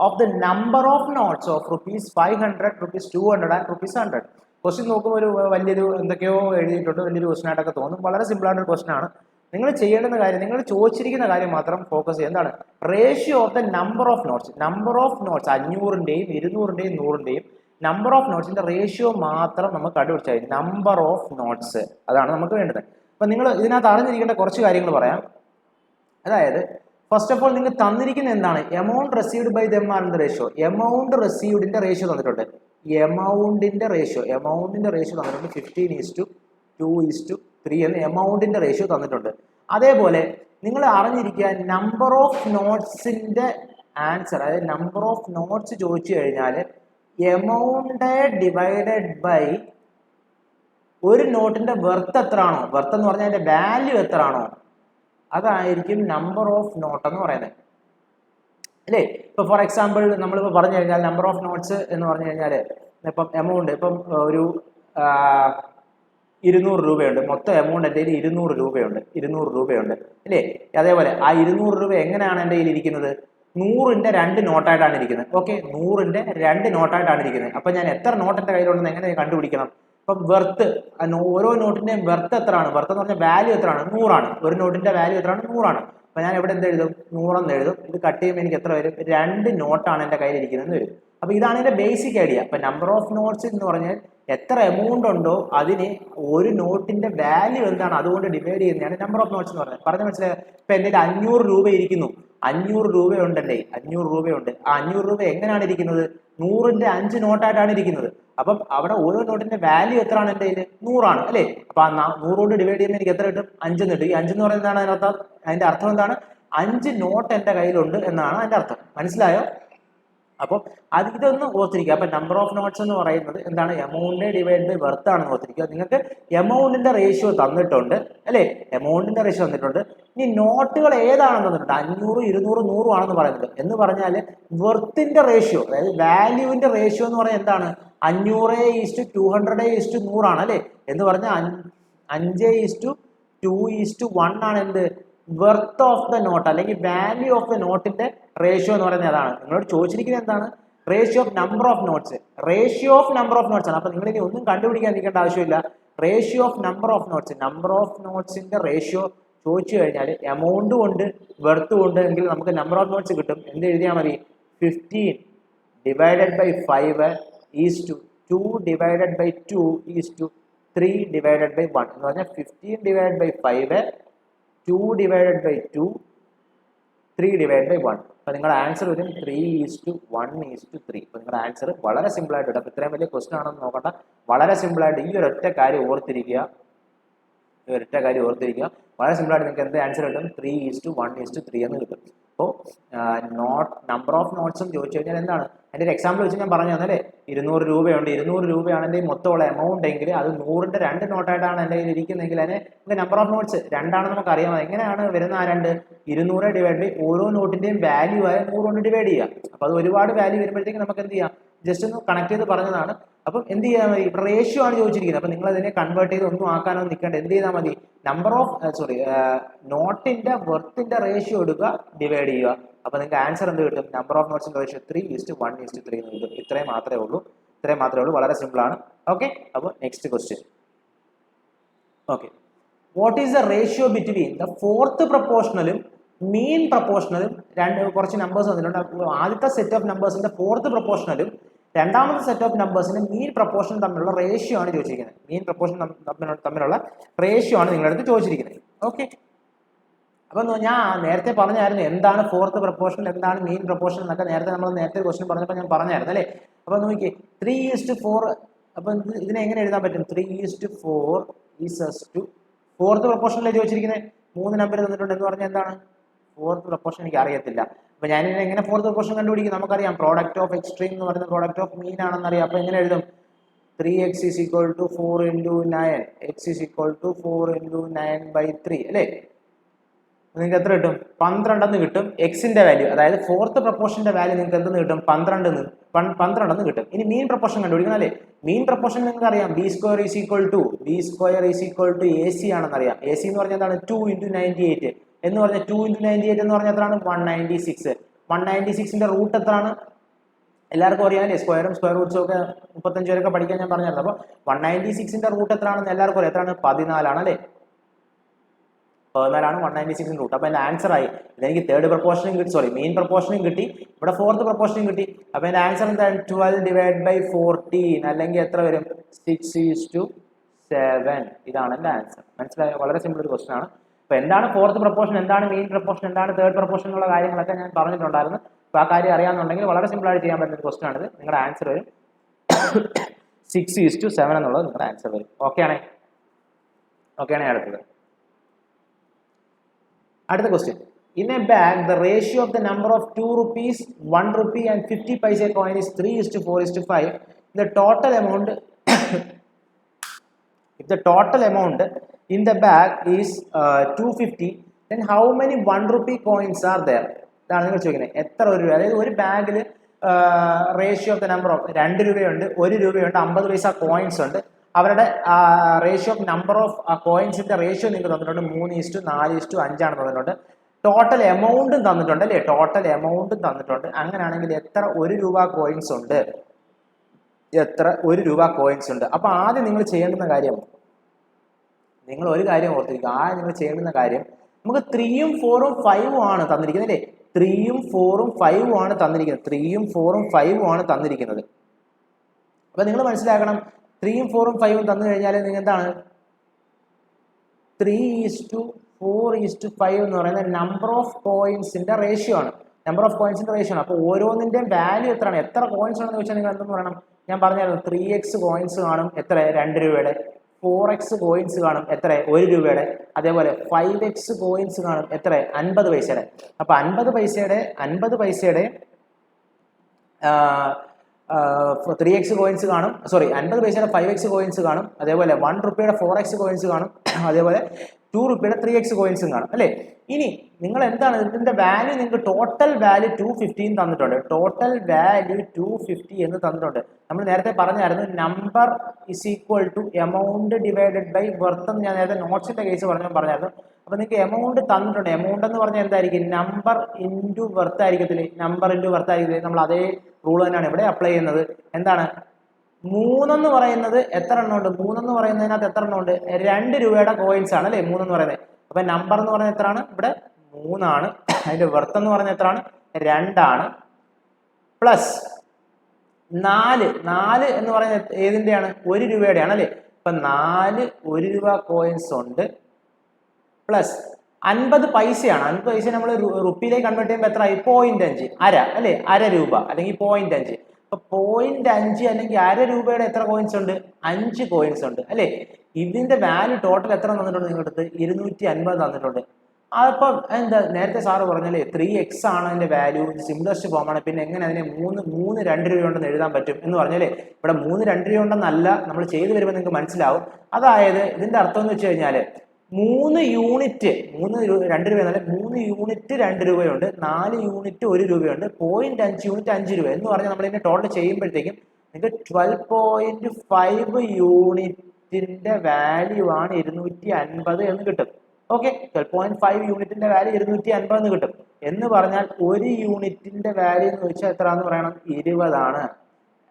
of the number of notes of rupees 500, rupees 200 and rupees 100? Question നോക്കുമ്പോൾ ഒരു വലിയൊരു എന്തൊക്കെയോ എഴുതിയിട്ടുണ്ട്, വലിയൊരു question ആയിട്ടൊക്കെ തോന്നും. വളരെ simple ആയിട്ടൊരു ക്വസ്റ്റൻ ആണ്. നിങ്ങൾ ചെയ്യേണ്ടുന്ന കാര്യം, നിങ്ങൾ ചോദിച്ചിരിക്കുന്ന കാര്യം മാത്രം ഫോക്കസ് ചെയ്യുക. എന്താണ്, ratio of the number of notes. 500ന്റെയും 200ന്റെയും 100ന്റെയും നമ്പർ ഓഫ് നോട്ട്സിന്റെ റേഷ്യോ മാത്രം നമുക്ക് കണ്ടുപിടിച്ചാൽ നമ്പർ ഓഫ് നോട്ട്സ്, അതാണ് നമുക്ക് വേണ്ടത്. അപ്പം നിങ്ങൾ ഇതിനകത്ത് അറിഞ്ഞിരിക്കേണ്ട കുറച്ച് കാര്യങ്ങൾ പറയാം. അതായത് ഫസ്റ്റ് ഓഫ് ഓൾ നിങ്ങൾ തന്നിരിക്കുന്ന എന്താണ്, amount received by them are in the ratio. Amount റിസീവ്ഡിന്റെ റേഷ്യോ തന്നിട്ടുണ്ട്. എമൗണ്ടിന്റെ റേഷ്യോ തന്നിട്ടുണ്ട് 15:2:3. 3 എന്ന് എമൗണ്ടിന്റെ റേഷ്യോ തന്നിട്ടുണ്ട്. അതേപോലെ നിങ്ങൾ അറിഞ്ഞിരിക്കുക നമ്പർ ഓഫ് നോട്ട്സിന്റെ ആൻസർ, അതായത് നമ്പർ ഓഫ് നോട്ട്സ് ചോദിച്ചു കഴിഞ്ഞാൽ എമൗണ്ട് ഡിവൈഡഡ് ബൈ ഒരു നോട്ടിന്റെ വെർത്ത് എത്രയാണോ, വെർത്ത് എന്ന് പറഞ്ഞാൽ അതിന്റെ വാല്യൂ എത്രയാണോ അതായിരിക്കും നമ്പർ ഓഫ് നോട്ട് എന്ന് പറയുന്നത് അല്ലേ. ഇപ്പൊ ഫോർ എക്സാമ്പിൾ നമ്മളിപ്പോൾ പറഞ്ഞു കഴിഞ്ഞാൽ നമ്പർ ഓഫ് നോട്ട്സ് എന്ന് പറഞ്ഞു കഴിഞ്ഞാൽ ഇപ്പം എമൗണ്ട് ഇപ്പം ഒരു 200 രൂപയുണ്ട്, മൊത്തം എമൗണ്ട് എൻ്റെ കയ്യിൽ 200 രൂപയുണ്ട് അല്ലേ. അതേപോലെ ആ 200 രൂപ എങ്ങനെയാണ് എൻ്റെ കയ്യിൽ ഇരിക്കുന്നത്, 100ന്റെ 2 നോട്ടായിട്ടാണ് ഇരിക്കുന്നത്. ഓക്കെ, 100ന്റെ 2 നോട്ടായിട്ടാണ് ഇരിക്കുന്നത്. അപ്പൊ ഞാൻ എത്ര നോട്ട് എൻ്റെ കയ്യിലുണ്ടെന്ന് എങ്ങനെ കണ്ടുപിടിക്കണം? ഇപ്പം വെർത്ത്, ഓരോ നോട്ടിന്റെയും വെർത്ത് എത്രയാണ്, വെർത്ത് എന്ന് പറഞ്ഞാൽ വാല്യൂ എത്രയാണ്, 100 ഒരു നോട്ടിന്റെ വാല്യൂ എത്രയാണ്, 100 അപ്പൊ ഞാൻ ഇവിടെ എന്ത് എഴുതും, 100 എഴുതും. ഇത് കട്ട് ചെയ്യുമ്പോൾ എനിക്ക് എത്ര വരും, 2 നോട്ടാണ് എൻ്റെ കയ്യിൽ ഇരിക്കുന്നത് വരും. അപ്പൊ ഇതാണ് ഇതിന്റെ ബേസിക് ഐഡിയ. അപ്പൊ നമ്പർ ഓഫ് നോട്ട്സ് എന്ന് പറഞ്ഞാൽ എത്ര എമൗണ്ട് ഉണ്ടോ അതിന് ഒരു നോട്ടിന്റെ വാല്യൂ എന്താണ് അതുകൊണ്ട് ഡിവൈഡ് ചെയ്യുന്നതാണ് നമ്പർ ഓഫ് നോട്ട്സ് എന്ന് പറഞ്ഞത്. പറഞ്ഞ മനസ്സിലായോ? ഇപ്പൊ എൻ്റെ 500 രൂപ ഇരിക്കുന്നു, 500 രൂപയുണ്ടല്ലേ, 500 രൂപയുണ്ട്. ആ 500 രൂപ എങ്ങനെയാണ് ഇരിക്കുന്നത്, 100ന്റെ 5 നോട്ടായിട്ടാണ് ഇരിക്കുന്നത്. അപ്പം അവിടെ ഓരോ നോട്ടിന്റെ വാല്യൂ എത്രയാണ് എൻ്റെ കയ്യിൽ, 100 അല്ലേ. അപ്പൊ 100 കൊണ്ട് ഡിവൈഡ് ചെയ്യുമ്പോൾ എനിക്ക് എത്ര കിട്ടും, 5 കിട്ടും. ഈ 5 എന്ന് പറയുന്നത് എന്താണ് അതിന്റെ അർത്ഥം എന്താണ്, 5 നോട്ട് എൻ്റെ കയ്യിലുണ്ട് എന്നാണ് അതിന്റെ അർത്ഥം. മനസ്സിലായോ? അപ്പോൾ ഇതൊന്ന് ഓർത്തിരിക്കുക. അപ്പൊ നമ്പർ ഓഫ് നോട്ട്സ് എന്ന് പറയുന്നത് എന്താണ്, എമൗണ്ട് ഡിവൈഡ് ബൈ വെർത്ത് ആണെന്ന് ഓർത്തിരിക്കുക. നിങ്ങൾക്ക് എമൗണ്ടിന്റെ റേഷ്യോ തന്നിട്ടുണ്ട് അല്ലേ, എമൗണ്ടിന്റെ റേഷ്യോ തന്നിട്ടുണ്ട്. ഇനി നോട്ടുകൾ ഏതാണെന്ന് തന്നിട്ടുണ്ട്, 500, 200, 100 ആണെന്ന് പറയുന്നത്. എന്ന് പറഞ്ഞാൽ വെർത്തിന്റെ റേഷ്യോ, അതായത് വാല്യൂവിന്റെ റേഷ്യോ എന്ന് പറയുന്നത് എന്താണ്, 500:200:100 ആണ് അല്ലേ. എന്ന് പറഞ്ഞാൽ 5:2:1 ആണ് എന്ത്, വെർത്ത് ഓഫ് ദ നോട്ട് അല്ലെങ്കിൽ വാല്യൂ ഓഫ് ദ നോട്ടിന്റെ റേഷ്യോ എന്ന് പറയുന്നത് അതാണ്. നിങ്ങളോട് ചോദിച്ചിരിക്കുന്നത് എന്താണ്, ratio of number of notes, ratio of number of notes ആണ്. അപ്പൊ നിങ്ങൾ ഇനി ഒന്നും കണ്ടുപിടിക്കാൻ നിൽക്കേണ്ട ആവശ്യമില്ല. Ratio of number of notes, number of നോട്ട്സിന്റെ റേഷ്യോ ചോദിച്ചു കഴിഞ്ഞാൽ എമൗണ്ട് കൊണ്ട് വെർത്ത് കൊണ്ട് എങ്കിൽ നമുക്ക് നമ്പർ ഓഫ് നോട്ട്സ് കിട്ടും. എന്ത് എഴുതിയാൽ മതി, 15/5 2/2/2 എന്ന് പറഞ്ഞാൽ 15/5 2/2 3/1. അപ്പൊ നിങ്ങളുടെ ആൻസർ വരും 3:1:3. അപ്പൊ നിങ്ങളുടെ ആൻസർ വളരെ സിമ്പിൾ ആയിട്ട് ഇടും. അപ്പൊ ഇത്രയും വലിയ ക്വസ്റ്റൻ ആണെന്ന് നോക്കണ്ട, വളരെ സിമ്പിൾ ആയിട്ട് ഈ ഒരു ഒറ്റ കാര്യം ഓർത്തിരിക്കുക, വളരെ സിമ്പിൾ ആയിട്ട് നിങ്ങൾക്ക് എന്ത് ആൻസർ കിട്ടും, 3:1:3 എന്ന് കിട്ടും. അപ്പോൾ നമ്പർ ഓഫ് നോട്ട്സും ചോദിച്ചു കഴിഞ്ഞാൽ എന്താണ്, എൻ്റെ ഒരു എക്സാമ്പിൾ വെച്ച് ഞാൻ പറഞ്ഞു തന്നല്ലേ, 200 രൂപയുണ്ട്, 200 രൂപയാണ് എൻ്റെ മൊത്തമുള്ള എമൗണ്ട് എങ്കിൽ അത് 100ന്റെ 2 നോട്ടായിട്ടാണ് എൻ്റെ കയ്യിൽ ഇരിക്കുന്നതെങ്കിൽ അതിന് നമ്പർ ഓഫ് നോട്ട്സ് 2 നമുക്ക് അറിയാം. എങ്ങനെയാണ് വരുന്ന ആ 2, 200 ഡിവൈഡ് ബൈ ഓരോ നോട്ടിന്റെയും വാല്യൂ ആയ 100 കൊണ്ട് ഡിവൈഡ് ചെയ്യാം. അപ്പൊ അത് ഒരുപാട് വാല്യൂ വരുമ്പോഴത്തേക്ക് നമുക്ക് എന്ത് ചെയ്യാം, ജസ്റ്റ് ഒന്ന് കണക്ട് ചെയ്ത് പറഞ്ഞതാണ്. അപ്പം എന്ത് ചെയ്യാൻ മതി, റേഷ്യോ ആണ് ചോദിച്ചിരിക്കുന്നത്. അപ്പൊ നിങ്ങൾ അതിനെ കൺവേർട്ട് ചെയ്ത് ഒന്നും ആക്കാനോ നിൽക്കേണ്ട, എന്ത് ചെയ്താൽ മതി, നമ്പർ ഓഫ് നോട്ടിന്റെ വെർത്തിന്റെ റേഷ്യോ എടുക്കുക, ഡിവൈഡ് ചെയ്യുക. അപ്പൊ നിങ്ങൾക്ക് ആൻസർ എന്ത് കിട്ടും, നമ്പർ ഓഫ് നോട്ട്സിന്റെ റേഷ്യോ 3:1:3 എന്ന് കിട്ടും. ഇത്രയും മാത്രമേ ഉള്ളൂ, വളരെ സിമ്പിൾ ആണ്. ഓക്കെ, അപ്പോൾ next question. Okay, what is the ratio between the fourth പ്രൊപ്പോർഷണലും മീൻ പ്രൊപ്പോർഷണലും? കുറച്ച് നമ്പേഴ്സ് വന്നിട്ടുണ്ട്. ആദ്യത്തെ സെറ്റ് ഓഫ് നമ്പേഴ്സിന്റെ ഫോർത്ത് പ്രൊപ്പോർഷണലും രണ്ടാമത്തെ സെറ്റ് ഓഫ് നമ്പേഴ്സിന്റെ മീൻ പ്രൊപ്പോർഷൻ തമ്മിലുള്ള റേഷ്യോ ആണ് ചോദിച്ചിരിക്കുന്നത്. മീൻ പ്രൊപ്പോർഷൻ തമ്മിലുള്ള റേഷ്യോ ആണ് നിങ്ങളുടെ അടുത്ത് ചോദിച്ചിരിക്കുന്നത്. ഓക്കെ, അപ്പൊ ഞാൻ നേരത്തെ പറഞ്ഞായിരുന്നു എന്താണ് ഫോർത്ത് പ്രൊപ്പോർഷൻ, എന്താണ് മീൻ പ്രൊപ്പോർഷൻ എന്നൊക്കെ നേരത്തെ ക്വസ്റ്റ്യൻ പറഞ്ഞപ്പോൾ ഞാൻ പറഞ്ഞായിരുന്നു അല്ലേ. അപ്പൊ നോക്കിയേ 3:4. അപ്പൊ ഇതിനെ എങ്ങനെ എഴുതാൻ പറ്റും, 3:4 ഫോർത്ത് പ്രൊപ്പോർഷനിലെ ചോദിച്ചിരിക്കുന്നത് 3 നമ്പർ തന്നിട്ടുണ്ട് എന്ന് പറഞ്ഞാൽ എന്താണ് ഫോർത്ത് പ്രൊപ്പോർഷൻ, എനിക്ക് അറിയത്തില്ല. അപ്പൊ ഞാൻ എങ്ങനെ ഫോർത്ത് പ്രൊപ്പോർഷൻ കണ്ടുപിടിക്കും, നമുക്കറിയാം പ്രോഡക്റ്റ് ഓഫ് എക്സ്ട്രീം എന്ന് പറയുന്നത് പ്രോഡക്റ്റ് ഓഫ് മീൻ ആണെന്ന് അറിയാം. അപ്പൊ എങ്ങനെ എഴുതും, 3x = 4 × 9, x = 4 × 9/3 അല്ലേ. നിങ്ങൾക്ക് എത്ര കിട്ടും, 12 എന്ന് കിട്ടും. എക്സിന്റെ വാല്യൂ, അതായത് ഫോർത്ത് പ്രൊപ്പോർഷന്റെ വാല്യൂ നിങ്ങൾക്ക് എന്തെന്ന് കിട്ടും, 12 എന്ന് കിട്ടും. ഇനി മീൻ പ്രൊപ്പോർഷൻ കണ്ടുപിടിക്കണം അല്ലേ. മീൻ പ്രൊപ്പോർഷൻ നിങ്ങൾക്ക് അറിയാം, b² = AC ആണെന്ന് അറിയാം. AC എന്ന് പറഞ്ഞാൽ എന്താണ്, 2 × 98 എന്ന് പറഞ്ഞാൽ 2 × 98 എന്ന് പറഞ്ഞാൽ എത്രയാണ്, 196. 196ന്റെ റൂട്ട് എത്രയാണ് എല്ലാവർക്കും അറിയാമല്ലേ, സ്ക്വയറും സ്ക്വയർ റൂട്ട്സും ഒക്കെ 35 വരെയൊക്കെ പഠിക്കാൻ ഞാൻ പറഞ്ഞത്. അപ്പോൾ 196ന്റെ റൂട്ട് എത്രയാണെന്ന് എല്ലാവർക്കും അറിയാം, എത്രയാണ്, 14 ആണ് അല്ലേ. 14 196 റൂട്ട്. അപ്പൊ എന്റെ ആൻസർ ആയി. ഇതെനിക്ക് തേർഡ് പ്രൊപ്പോർഷനും കിട്ടി, മീൻ പ്രൊപ്പോർഷനും കിട്ടി, ഇവിടെ ഫോർത്ത് പ്രൊപ്പോർഷനും കിട്ടി. അപ്പൊ എന്റെ ആൻസർ എന്താണ്, 12/14 അല്ലെങ്കിൽ എത്ര വരും, 6:7. ഇതാണ് എന്റെ ആൻസർ. മനസ്സിലായോ, വളരെ സിമ്പിൾ ഒരു ക്വസ്റ്റൻ ആണ്. അപ്പൊ എന്താണ് ഫോർത്ത് പ്രൊപ്പോർഷൻ, എന്താണ് മീൻ പ്രൊപ്പോർഷൻ, എന്താണ് തേർഡ് പ്രൊപ്പോർഷൻ എന്നുള്ള കാര്യങ്ങളൊക്കെ ഞാൻ പറഞ്ഞിട്ടുണ്ടായിരുന്നു. അപ്പൊ ആ കാര്യം അറിയാമെന്നുണ്ടെങ്കിൽ വളരെ സിമ്പിൾ ആയിട്ട് ചെയ്യാൻ പറ്റുന്ന ക്വസ്റ്റൻ ആണിത്. നിങ്ങളുടെ ആൻസർ വരും 6:7 എന്നുള്ളത് നിങ്ങളുടെ ആൻസർ വരും. ഓക്കെ ആണേ. ഓക്കെയാണ് അടുത്തത്. അടുത്ത question. In a bag, the ratio of the number of 2 rupees, 1 rupee and 50 paise coin is 3:4:5. The total amount if the total amount in the bag is 250, then how many 1 rupee coins are there? ഇതാണ് നിങ്ങൾ ചോദിക്കുന്നത്. എത്ര ഒരു രൂപ, അതായത് ഒരു ബാഗിൽ ratio of the number of 2 രൂപയുണ്ട്, 1 രൂപയുണ്ട്, 50 പൈസ കോയിൻസ് ഉണ്ട്. അവരുടെ റേഷ്യോ ഓഫ് നമ്പർ ഓഫ് കോയിൻസിന്റെ റേഷ്യോ നിങ്ങൾക്ക് തന്നിട്ടുണ്ട് 3:4:5 തന്നിട്ടുണ്ട്. ടോട്ടൽ എമൗണ്ടും തന്നിട്ടുണ്ട് അല്ലേ, ടോട്ടൽ എമൗണ്ടും തന്നിട്ടുണ്ട്. അങ്ങനെയാണെങ്കിൽ എത്ര 1 രൂപ കോയിൻസ് ഉണ്ട്, എത്ര 1 രൂപ കോയിൻസ് ഉണ്ട്. അപ്പൊ ആദ്യം നിങ്ങൾ ചെയ്യേണ്ടുന്ന കാര്യം, നിങ്ങൾ ഒരു കാര്യം ഓർത്തിരിക്കുക. ആദ്യം നിങ്ങൾ ചെയ്യേണ്ടുന്ന കാര്യം, നമുക്ക് 3ഉം 4ഉം 5ഉം ആണ് തന്നിരിക്കുന്നത് അല്ലേ, 3ഉം 4ഉം 5ഉം ആണ് തന്നിരിക്കുന്നത്, 3ഉം 4ഉം 5ഉം ആണ് തന്നിരിക്കുന്നത്. അപ്പൊ നിങ്ങൾ മനസ്സിലാക്കണം, 3ഉം 4ഉം 5ഉം തന്നു കഴിഞ്ഞാൽ നിങ്ങൾ എന്താണ് 3:4:5 എന്ന് പറയുന്നത് നമ്പർ ഓഫ് കോയിൻസിന്റെ റേഷ്യോ ആണ്, നമ്പർ ഓഫ് കോയിൻസിന്റെ റേഷ്യോ ആണ്. അപ്പോൾ ഓരോന്നിന്റെയും വാല്യൂ എത്രയാണ്, എത്ര കോയിൻസ് ആണെന്ന് ചോദിച്ചാൽ നിങ്ങൾ എന്തെന്ന് പറയണം, ഞാൻ പറഞ്ഞായിരുന്നു 3x കോയിൻസ് കാണും, എത്ര 2 രൂപയുടെ, 4x കോയിൻസ് കാണും, എത്ര 1 രൂപയുടെ, അതേപോലെ 5x കോയിൻസ് കാണും, എത്ര 50 പൈസയുടെ. അപ്പൊ 50 പൈസയുടെ 3x കോയിൻസ് കാണും, സോറി 50 പൈസയുടെ 5x കോയിൻസ് കാണും, അതേപോലെ 1 റുപ്പിയുടെ 4x കോയിൻസ് കാണും, അതേപോലെ 2 റുപ്പിയുടെ 3x കോയിൻസും കാണും അല്ലേ. ഇനി നിങ്ങൾ എന്താണ് ഇതിന്റെ വാല്യൂ, നിങ്ങൾക്ക് ടോട്ടൽ വാല്യൂ 250 തന്നിട്ടുണ്ട്, ടോട്ടൽ വാല്യൂ 250 എന്ന് തന്നിട്ടുണ്ട്. നമ്മൾ നേരത്തെ പറഞ്ഞായിരുന്നു number is equal to amount divided by worth എന്ന് ഞാൻ നേരത്തെ നോട്ട്സിന്റെ കേസ് പറഞ്ഞായിരുന്നു. അപ്പൊ നിങ്ങൾക്ക് എമൗണ്ട് തന്നിട്ടുണ്ട്, എമൗണ്ട് എന്ന് പറഞ്ഞാൽ എന്തായിരിക്കും, നമ്പർ ഇൻറ്റു വെർത്ത് ആയിരിക്കത്തില്ലേ, നമ്പർ ഇൻറ്റു വെർത്ത് ആയിരിക്കത്തില്ലേ. നമ്മൾ അതേ റൂൾ തന്നെയാണ് ഇവിടെ അപ്ലൈ ചെയ്യുന്നത്. എന്താണ് 3 എന്ന് പറയുന്നത് എത്ര എണ്ണം ഉണ്ട്, 3 എന്ന് പറയുന്നതിനകത്ത് എത്ര എണ്ണം ഉണ്ട്, 2 രൂപയുടെ കോയിൻസ് ആണ് അല്ലേ 3 എന്ന് പറയുന്നത്. അപ്പൊ നമ്പർ എന്ന് പറയുന്നത് എത്രയാണ്, ഇവിടെ 3 ആണ്, അതിന്റെ വെർത്ത് എന്ന് പറയുന്നത് എത്രയാണ്, 2 ആണ്, പ്ലസ് 4 എന്ന് പറയുന്നത് ഏതിന്റെയാണ്, 1 രൂപയുടെയാണ് അല്ലേ. അപ്പൊ 4 1 രൂപ കോയിൻസ് ഉണ്ട്, പ്ലസ് 50 പൈസയാണ്. 50 പൈസ നമ്മൾ റുപ്പിയിലേക്ക് കൺവേർട്ട് ചെയ്യുമ്പോൾ എത്ര ആയി, 0.5 അര അല്ലേ, അര രൂപ അല്ലെങ്കിൽ 0.5. അപ്പൊ 0.5 അല്ലെങ്കിൽ അര രൂപയുടെ എത്ര കോയിൻസ് ഉണ്ട്, 5 കോയിൻസ് ഉണ്ട് അല്ലേ. ഇതിന്റെ വാല്യൂ ടോട്ടൽ എത്ര തന്നിട്ടുണ്ട്, നിങ്ങളുടെ അടുത്ത് 250 തന്നിട്ടുണ്ട്. അപ്പൊ എന്താ നേരത്തെ സാറ് പറഞ്ഞല്ലേ 3x ആണ് അതിന്റെ വാല്യൂ, സിംപ്ലസ്റ്റ് ഫോം ആണ്, പിന്നെ എങ്ങനെ അതിനെ 3 2 രൂപ ഉണ്ടെന്ന് എഴുതാൻ പറ്റും എന്ന് പറഞ്ഞല്ലേ. ഇവിടെ 3 2 രൂപ ഉണ്ടെന്നല്ല, നമ്മൾ ചെയ്തു വരുമ്പോൾ നിങ്ങൾക്ക് മനസ്സിലാവും. അതായത് ഇതിന്റെ അർത്ഥം എന്ന് വെച്ച് കഴിഞ്ഞാൽ 3 യൂണിറ്റ് 2 രൂപ എന്നല്ല, 3 യൂണിറ്റ് 2 രൂപയുണ്ട്, 4 യൂണിറ്റ് 1 രൂപയുണ്ട്, 0.5 യൂണിറ്റ് 5 രൂപ എന്ന് പറഞ്ഞാൽ നമ്മൾ ഇതിനെ ടോട്ടൽ ചെയ്യുമ്പോഴത്തേക്കും നിങ്ങൾക്ക് 12.5 യൂണിറ്റിന്റെ വാല്യൂ ആണ് 250 എന്ന് കിട്ടും. ഓക്കെ, 12.5 യൂണിറ്റിന്റെ വാല്യൂ 250 എന്ന് കിട്ടും. എന്ന് പറഞ്ഞാൽ 1 യൂണിറ്റിന്റെ വാല്യൂ എന്ന് വെച്ചാൽ എത്ര എന്ന് പറയണം, 20 ആണ്.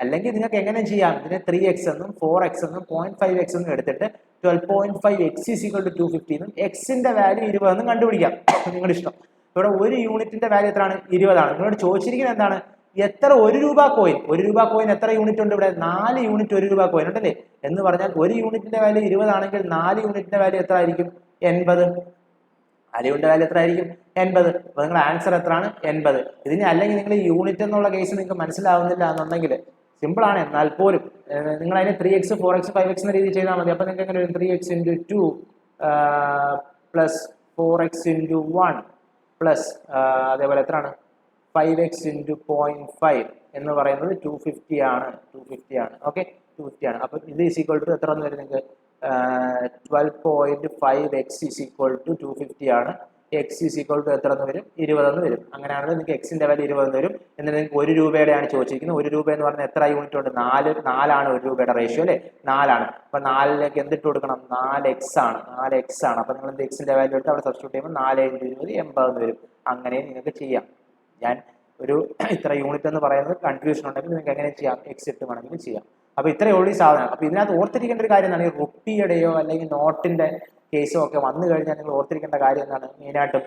അല്ലെങ്കിൽ നിങ്ങൾക്ക് എങ്ങനെ ചെയ്യാം, ഇതിനെ 3x എന്നും 4x എന്നും 0.5x എന്നും എടുത്തിട്ട് 12.5x is equal to 250 എന്നും എക്സിന്റെ വാല്യൂ 20 എന്നും കണ്ടുപിടിക്കാം, നിങ്ങളുടെ ഇഷ്ടം. ഇവിടെ 1 യൂണിറ്റിന്റെ വാല്യൂ എത്രയാണ്, 20 ആണ്. നിങ്ങളോട് ചോദിച്ചിരിക്കുന്നത് എന്താണ്, എത്ര 1 രൂപ കോയിൻ, 1 രൂപ കോയിൻ എത്ര യൂണിറ്റ് ഉണ്ട്, ഇവിടെ 4 യൂണിറ്റ് 1 രൂപ കോയിൻ ഉണ്ടല്ലേ. എന്ന് പറഞ്ഞാൽ 1 യൂണിറ്റിന്റെ വാല്യൂ 20 ആണെങ്കിൽ 4 യൂണിറ്റിന്റെ വാല്യൂ എത്ര ആയിരിക്കും, 80. 4 യൂണിറ്റ് വാല്യൂ എത്ര ആയിരിക്കും, 80. അപ്പൊ നിങ്ങളുടെ ആൻസർ എത്രയാണ്, 80. ഇതിന് അല്ലെങ്കിൽ നിങ്ങൾ യൂണിറ്റ് എന്നുള്ള കേസ് നിങ്ങൾക്ക് മനസ്സിലാവുന്നില്ല എന്നുണ്ടെങ്കിൽ സിമ്പിൾ ആണ്, എന്നാൽ പോലും നിങ്ങൾ അതിനെ 3x 4x 5x എന്ന രീതിയിൽ ചെയ്താൽ മതി. അപ്പൊ നിങ്ങൾക്ക് എങ്ങനെ വരും, 3x × 2 പ്ലസ് 4x × 1 പ്ലസ് അതേപോലെ എത്രയാണ് 5x × 0.5 എന്ന് പറയുന്നത് 250 ആണ്. ഓക്കെ, 250 ആണ്. അപ്പൊ ഇത് ഈസ് ഈക്വൽ ടു എത്ര എന്ന് വരും നിങ്ങൾക്ക്, 12.5x ഈസ് ഈക്വൽ ടു 250 ആണ്. x ഈസ് ഈക്വൽ ടു എത്ര എന്ന് വരും, 20 എന്ന് വരും. അങ്ങനെയാണെങ്കിൽ നിങ്ങൾക്ക് എക്സിന്റെ വാല്യൂ 20 എന്ന് വരും. എന്നിട്ട് നിങ്ങൾക്ക് 1 രൂപയുടെയാണ് ചോദിച്ചിരിക്കുന്നത്. 1 രൂപ എന്ന് പറഞ്ഞാൽ എത്ര യൂണിറ്റ് ഉണ്ട്, 4 ആണ് 1 രൂപയുടെ റേഷ്യോ അല്ലേ, 4 ആണ്. അപ്പൊ 4ലേക്ക് എന്തിട്ട് കൊടുക്കണം, 4x ആണ്. അപ്പൊ നിങ്ങൾ എന്ത് എക്സിന്റെ വാല്യൂ എടുത്ത് അവിടെ സബ്സ്റ്റിറ്റ്യൂട്ട് ചെയ്യുമ്പോൾ 4 × 20 80 എന്ന് വരും. അങ്ങനെ നിങ്ങൾക്ക് ചെയ്യാം. ഞാൻ ഒരു ഇത്ര യൂണിറ്റ് എന്ന് പറയുന്നത് കൺഫ്യൂഷൻ ഉണ്ടെങ്കിൽ നിങ്ങൾക്ക് എങ്ങനെ ചെയ്യാം, എക്സ് ഇട്ട് വേണമെങ്കിൽ ചെയ്യാം. അപ്പൊ ഇത്രയേ ഉള്ളൂ ഈ സാധനം. അപ്പൊ ഇതിനകത്ത് ഓർത്തിരിക്കേണ്ട ഒരു കാര്യം എന്താണ്, ഈ റുപ്പിയുടെയോ അല്ലെങ്കിൽ നോട്ടിന്റെ കേസോ ഒക്കെ വന്നു കഴിഞ്ഞാൽ നിങ്ങൾ ഓർത്തിരിക്കേണ്ട കാര്യം എന്താണ്, മെയിനായിട്ടും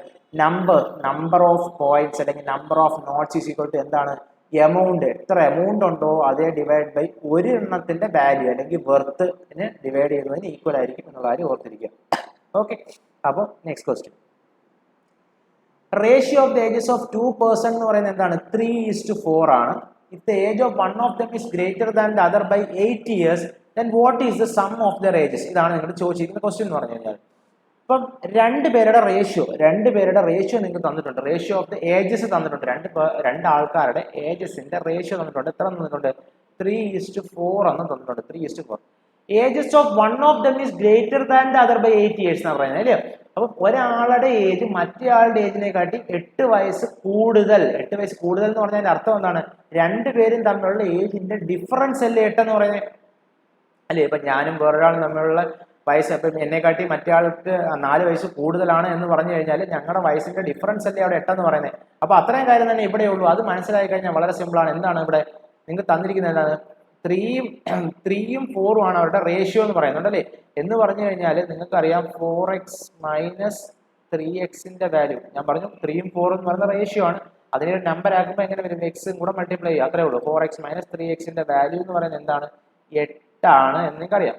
നമ്പർ ഓഫ് കോയിൻസ് അല്ലെങ്കിൽ number of notes is equal to എന്താണ്, എമൗണ്ട്, എത്ര എമൗണ്ട് ഉണ്ടോ അതേ ഡിവൈഡ് ബൈ ഒരു എണ്ണത്തിന്റെ വാല്യൂ അല്ലെങ്കിൽ വെർത്തിന് ഡിവൈഡ് ചെയ്യുന്നതിന് ഈക്വൽ ആയിരിക്കും എന്നുള്ള കാര്യം ഓർത്തിരിക്കുക. ഓക്കെ, അപ്പോൾ next question. Ratio of the ages of 2 person എന്ന് പറയുന്നത് എന്താണ്, 3:4 ആണ്. If the age of one of them is greater than the other by 8 years, then what is the sum of their ages? ഇതാണ് നിങ്ങൾ ചോദിച്ചിരിക്കുന്ന question എന്ന് പറഞ്ഞു കഴിഞ്ഞാൽ. ഇപ്പം രണ്ടുപേരുടെ റേഷ്യോ നിങ്ങൾക്ക് തന്നിട്ടുണ്ട്. റേഷ്യോ ഓഫ് ദ ഏജസ് തന്നിട്ടുണ്ട്. രണ്ട് ആൾക്കാരുടെ ഏജസിന്റെ റേഷ്യോ തന്നിട്ടുണ്ട്. എത്ര തന്നിട്ടുണ്ട്? 3:4 എന്ന് തന്നിട്ടുണ്ട്. 3:4. Ages of one of them is greater than the other by 8 years എന്നാണ് പറയുന്നത് അല്ലേ? അപ്പൊ ഒരാളുടെ ഏജ് മറ്റേയാളുടെ ഏജിനെ കാട്ടി 8 വയസ്സ് കൂടുതൽ. 8 വയസ്സ് കൂടുതൽ എന്ന് പറഞ്ഞാൽ അർത്ഥം എന്താണ്? രണ്ടുപേരും തമ്മിലുള്ള ഏജിന്റെ ഡിഫറൻസ് അല്ലേ 8 എന്ന് പറയുന്നത് അല്ലേ? ഇപ്പൊ ഞാനും വേറൊരാളും തമ്മിലുള്ള വയസ്സ്, അപ്പം എന്നെക്കാട്ടി മറ്റേ ആൾക്ക് 4 വയസ്സ് കൂടുതലാണ് എന്ന് പറഞ്ഞു കഴിഞ്ഞാൽ ഞങ്ങളുടെ വയസ്സിന്റെ ഡിഫറൻസ് അല്ലേ അവിടെ 8 എന്ന് പറയുന്നത്. അപ്പൊ അത്രയും കാര്യം തന്നെ ഇവിടെ ഉള്ളൂ. അത് മനസ്സിലാക്കി കഴിഞ്ഞാൽ വളരെ സിമ്പിൾ ആണ്. എന്താണ് ഇവിടെ നിങ്ങൾക്ക് തന്നിരിക്കുന്നത്? എന്താണ്? 3ഉം 4ഉം ആണ് അവരുടെ റേഷ്യോ എന്ന് പറയുന്നുണ്ട് അല്ലേ? എന്ന് പറഞ്ഞു കഴിഞ്ഞാൽ നിങ്ങൾക്കറിയാം 4x മൈനസ് 3xന്റെ വാല്യൂ ഞാൻ പറഞ്ഞു. 3ഉം 4ഉം എന്ന് പറയുന്ന റേഷ്യോ ആണ്. അതിനെ ഒരു നമ്പർ ആക്കുമ്പോൾ എങ്ങനെ വരും? എക്സും കൂടെ മൾട്ടിപ്ലൈ ചെയ്യുക, അത്രേ ഉള്ളൂ. 4x മൈനസ് 3xന്റെ വാല്യൂ എന്ന് പറയുന്നത് എന്താണ്? 8 ആണ് എന്ന് നിങ്ങൾക്കറിയാം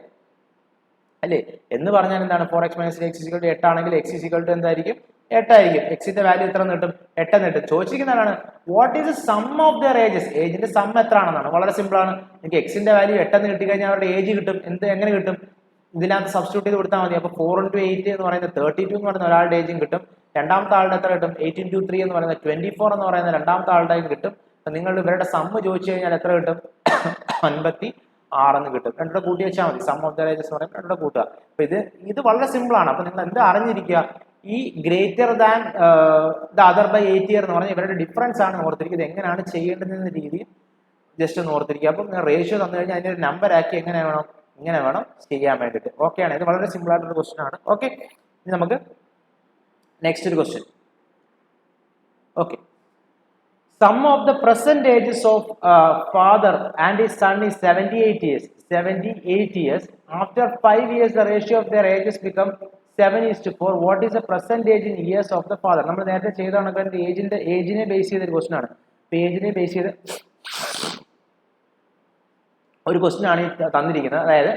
അല്ലേ? എന്ന് പറഞ്ഞാൽ എന്താണ്? 4x മൈനസ് 3x 8 ആണെങ്കിൽ x എന്തായിരിക്കും? 8 ആയിരിക്കും. എക്സിന്റെ വാല്യൂ എത്ര കിട്ടും? 8 എന്ന് കിട്ടും. ചോദിച്ചിരിക്കുന്നതാണ് what is the sum of their ages? ഏജിന്റെ സം എത്ര ആണെന്നാണ്. വളരെ സിമ്പിൾ ആണ്. നിങ്ങൾക്ക് എക്സിന്റെ വാല്യൂ 8 എന്ന് കിട്ടിക്കഴിഞ്ഞാൽ അവരുടെ ഏജ് കിട്ടും. എങ്ങനെ കിട്ടും? ഇതിനകത്ത് സബ്സ്റ്റിറ്റ്യൂട്ട് ചെയ്ത് കൊടുത്താൽ മതി. അപ്പോൾ 4 into 8 എന്ന് പറയുന്നത് 32 എന്ന് പറയുന്ന ഒരാളുടെ ഏജും കിട്ടും. രണ്ടാമത്തെ ആളുടെ എത്ര കിട്ടും? 8 into 3 എന്ന് പറയുന്നത് 24 എന്ന് പറയുന്ന രണ്ടാമത്തെ ആളുടെയും കിട്ടും. നിങ്ങൾ ഇവരുടെ സമ്മ് ചോദിച്ചു കഴിഞ്ഞാൽ എത്ര കിട്ടും? 56 എന്ന് കിട്ടും. രണ്ടുകൂടെ കൂട്ടി വെച്ചാൽ മതി. സം ഓഫ് ദർ ഏജസ് എന്ന് പറയുമ്പോൾ രണ്ടുകൂടെ കൂട്ടുക. അപ്പൊ ഇത് വളരെ സിമ്പിൾ ആണ്. അപ്പൊ നിങ്ങൾ എന്ത് അറിഞ്ഞിരിക്കുക? ഈ greater than the other by 8 year എന്ന് പറഞ്ഞാൽ ഇവരുടെ ഡിഫറൻസ് ആണ് ഓർത്തിരിക്കുക. ഇത് എങ്ങനെയാണ് ചെയ്യേണ്ടതെന്ന രീതിയിൽ ജസ്റ്റ് ഒന്ന് ഓർത്തിരിക്കുക. അപ്പം റേഷ്യോ തന്നു കഴിഞ്ഞാൽ അതിന്റെ ഒരു നമ്പർ ആക്കി ഇങ്ങനെ വേണം ചെയ്യാൻ വേണ്ടിയിട്ട്. ഓക്കെ ആണ്. ഇത് വളരെ സിമ്പിൾ ആയിട്ടുള്ള ക്വസ്റ്റ്യൻ ആണ്. ഓക്കെ, ഇനി നമുക്ക് നെക്സ്റ്റ് ഒരു question. Okay, sum of the present ages of father and his son is 78 years. After 5 years the ratio of their ages become 7:4. What is the percentage in years of the father? നമ്മൾ നേരത്തെ ചെയ്താണ് ഏജിനെ base ചെയ്ത ഒരു question ആണ്. ഏജിനെ base ചെയ്ത് ഒരു question ആണ് തന്നിരിക്കുന്നത്. അതായത്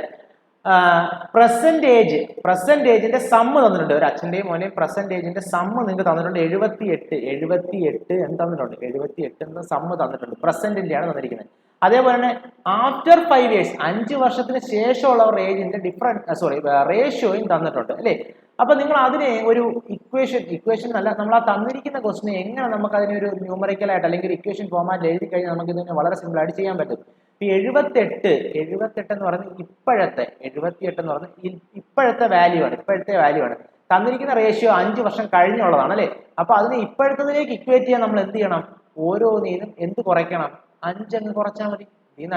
പ്രസന്റ് ഏജിന്റെ സമ്മ് തന്നിട്ടുണ്ട്. ഒരു അച്ഛന്റെയും മോനെയും പ്രസന്റ് ഏജിന്റെ സമ്മ് നിങ്ങൾക്ക് തന്നിട്ടുണ്ട്. 78 എന്ന് തന്നിട്ടുണ്ട്. 78 എന്ന സമ്മ് തന്നിട്ടുണ്ട്. പ്രസന്റിന്റെയാണ് തന്നിരിക്കുന്നത്. അതേപോലെ തന്നെ ആഫ്റ്റർ 5 years 5 വർഷത്തിന് ശേഷമുള്ളവരുടെ ഏജിന്റെ റേഷ്യോയും തന്നിട്ടുണ്ട് അല്ലേ? അപ്പൊ നിങ്ങൾ അതിനെ ഒരു ഇക്വേഷൻ അല്ല, നമ്മൾ ആ തന്നിരിക്കുന്ന ക്വസ്റ്റിനെ എങ്ങനെ നമുക്ക് അതിനെ ഒരു ന്യൂമറിക്കൽ ആയിട്ട് അല്ലെങ്കിൽ ഇക്വേഷൻ ഫോമാറ്റിൽ എഴുതി കഴിഞ്ഞാൽ നമുക്ക് ഇതിനെ വളരെ സിമ്പിൾ ആയിട്ട് ചെയ്യാൻ പറ്റും. ഈ 78 എന്ന് പറയുന്നത് ഇപ്പോഴത്തെ വാല്യൂ ആണ്. തന്നിരിക്കുന്ന റേഷ്യോ 5 വർഷം കഴിഞ്ഞുള്ളതാണ് അല്ലേ? അപ്പൊ അതിനെ ഇപ്പോഴത്തതിലേക്ക് ഇക്വേറ്റ് ചെയ്യാൻ നമ്മൾ എന്ത് ചെയ്യണം? ഓരോന്നിനും എന്ത് കുറയ്ക്കണം? 5 അങ്ങ് കുറച്ചാൽ മതി. ഇതിന്ന്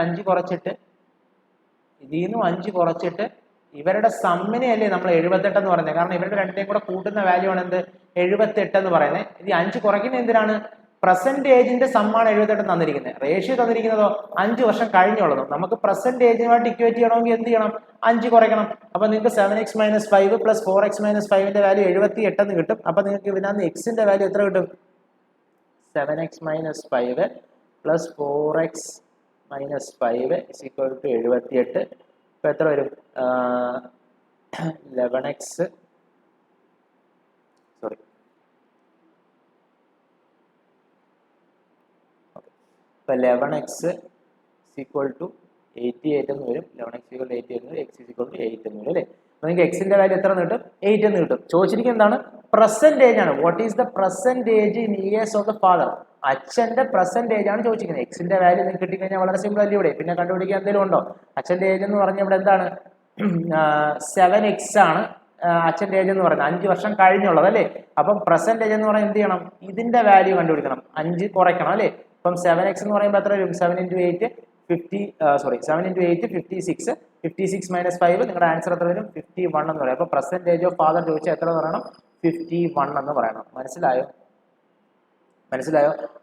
5 കുറച്ചിട്ട് ഇവരുടെ സമ്മിനെ അല്ലേ നമ്മൾ 78 എന്ന് പറയുന്നത്. കാരണം ഇവരുടെ രണ്ടിനെയും കൂടെ കൂട്ടുന്ന വാല്യൂ ആണ് എന്ത്? 78 എന്ന് പറയുന്നത്. ഇത് 5 കുറയ്ക്കുന്നത് എന്തിനാണ്? പ്രസന്റ് ഏജിന്റെ സമ്മാണ് 78 തന്നിരിക്കുന്നത്. റേഷ്യോ തന്നിരിക്കുന്നതോ 5 വർഷം കഴിഞ്ഞുള്ളതും. നമുക്ക് പ്രസന്റ് ഏജുമായിട്ട് ഇക്വേറ്റ് ചെയ്യണമെങ്കിൽ എന്ത് ചെയ്യണം? 5 കുറയ്ക്കണം. അപ്പൊ നിങ്ങൾക്ക് 7x - 5 + 4x - 5ന്റെ വാല്യൂ 78 എന്ന് കിട്ടും. അപ്പൊ നിങ്ങൾക്ക് ഇതിനകത്ത് എക്സിന്റെ വാല്യൂ എത്ര കിട്ടും? 7x - 5 + 4x - 5 = 78. ഇപ്പൊ എത്ര വരും? 11x ഇപ്പൊ 11x = 88 എന്ന് വരും. 11x = 88 എന്ന് വരും. x = 8 എന്ന് വരും അല്ലേ? അപ്പൊ നിങ്ങൾക്ക് എക്സിന്റെ വാല്യൂ എത്ര കിട്ടും? 8 എന്ന് കിട്ടും. ചോദിച്ചിരിക്കുന്നത് എന്താണ്? പ്രസന്റ് ഏജ് ആണ്. What is the present age in years of the father? അച്ഛന്റെ പ്രസന്റ് ഏജ് ആണ് ചോദിച്ചിരിക്കുന്നത്. എക്സിന്റെ വാല്യൂ നിങ്ങൾക്ക് കിട്ടിക്കഴിഞ്ഞാൽ വളരെ സിമ്പിൾ അല്ലേ? ഇവിടെ പിന്നെ കണ്ടുപിടിക്കാൻ എന്തെങ്കിലും ഉണ്ടോ? അച്ഛന്റെ ഏജ് എന്ന് പറഞ്ഞാൽ ഇവിടെ എന്താണ്? 7x ആണ് അച്ഛന്റെ ഏജ് എന്ന് പറയുന്നത്. 5 വർഷം കഴിഞ്ഞുള്ളത് അല്ലേ? അപ്പം പ്രസന്റ് ഏജ് എന്ന് പറഞ്ഞാൽ എന്ത് ചെയ്യണം? ഇതിന്റെ വാല്യൂ കണ്ടുപിടിക്കണം. 5 കുറയ്ക്കണം അല്ലേ? അപ്പം 7x എന്ന് പറയുമ്പോൾ എത്ര വരും? 7 × 8 56. 56 - 5 നിങ്ങളുടെ ആൻസർ എത്ര വരും? 51 എന്ന് പറയും. അപ്പൊ പ്രസന്റേജ് ഓഫ് ഫാദർ ചോദിച്ചാൽ എത്ര പറയണം? 51 എന്ന് പറയണം. മനസ്സിലായോ?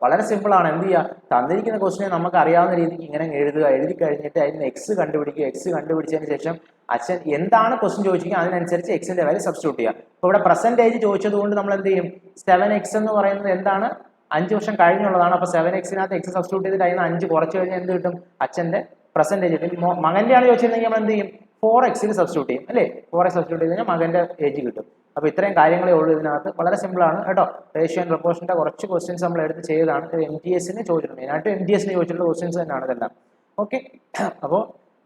വളരെ സിമ്പിൾ ആണ്. എന്ത് ചെയ്യുക? തന്നിരിക്കുന്ന ക്വസ്റ്റിനെ നമുക്ക് അറിയാവുന്ന രീതിക്ക് ഇങ്ങനെ എഴുതുക. എഴുതി കഴിഞ്ഞിട്ട് അതിന് എക്സ് കണ്ടുപിടിക്കുക. എക്സ് കണ്ടുപിടിച്ചതിന് ശേഷം അച്ഛൻ എന്താണ് ക്വസ്റ്റ്യൻ ചോദിച്ചിരിക്കുക അതിനനുസരിച്ച് എക്സിന്റെ വാല്യൂ സബ്സ്റ്റിറ്റ്യൂട്ട് ചെയ്യുക. അപ്പോൾ ഇവിടെ പ്രസന്റേജ് ചോദിച്ചത് കൊണ്ട് നമ്മൾ എന്ത് ചെയ്യും? 7x എന്ന് പറയുന്നത് എന്താണ്? 5 വർഷം കഴിഞ്ഞുള്ളതാണ്. അപ്പൊ 7xനകത്ത് എക്സ് സബ്സ്റ്റിറ്റ്യൂട്ട് ചെയ്തിട്ട് അതിന് 5 കുറച്ച് കഴിഞ്ഞാൽ എന്ത് കിട്ടും? അച്ഛന്റെ പ്രസന്റേജ് കിട്ടും. മകന്റെ ആണ് ചോദിച്ചിരുന്നെങ്കിൽ നമ്മൾ എന്ത് ചെയ്യും? 4xൽ സബ്സ്റ്റിറ്റ്യൂട്ട് ചെയ്യും അല്ലേ? 4x സബ്സ്റ്റിറ്റ്യൂട്ട് ചെയ്ത് കഴിഞ്ഞാൽ മകന്റെ ഏജ് കിട്ടും. അപ്പൊ ഇത്രയും കാര്യങ്ങളേ ഉള്ളൂ ഇതിനകത്ത്. വളരെ സിമ്പിൾ ആണ് കേട്ടോ. റേഷ്യോ ആൻഡ് പ്രൊപ്പോർഷന്റെ കുറച്ച് ക്വസ്റ്റ്യൻസ് നമ്മൾ എടുത്ത് ചെയ്തതാണ്. MTSന് ചോദിച്ചിട്ടുണ്ട്. മെയിനായിട്ട് MTSന് ചോദിച്ചിട്ടുള്ള ക്വസ്റ്റ്യൻസ് തന്നെയാണ് ഇതെല്ലാം. ഓക്കെ, അപ്പോൾ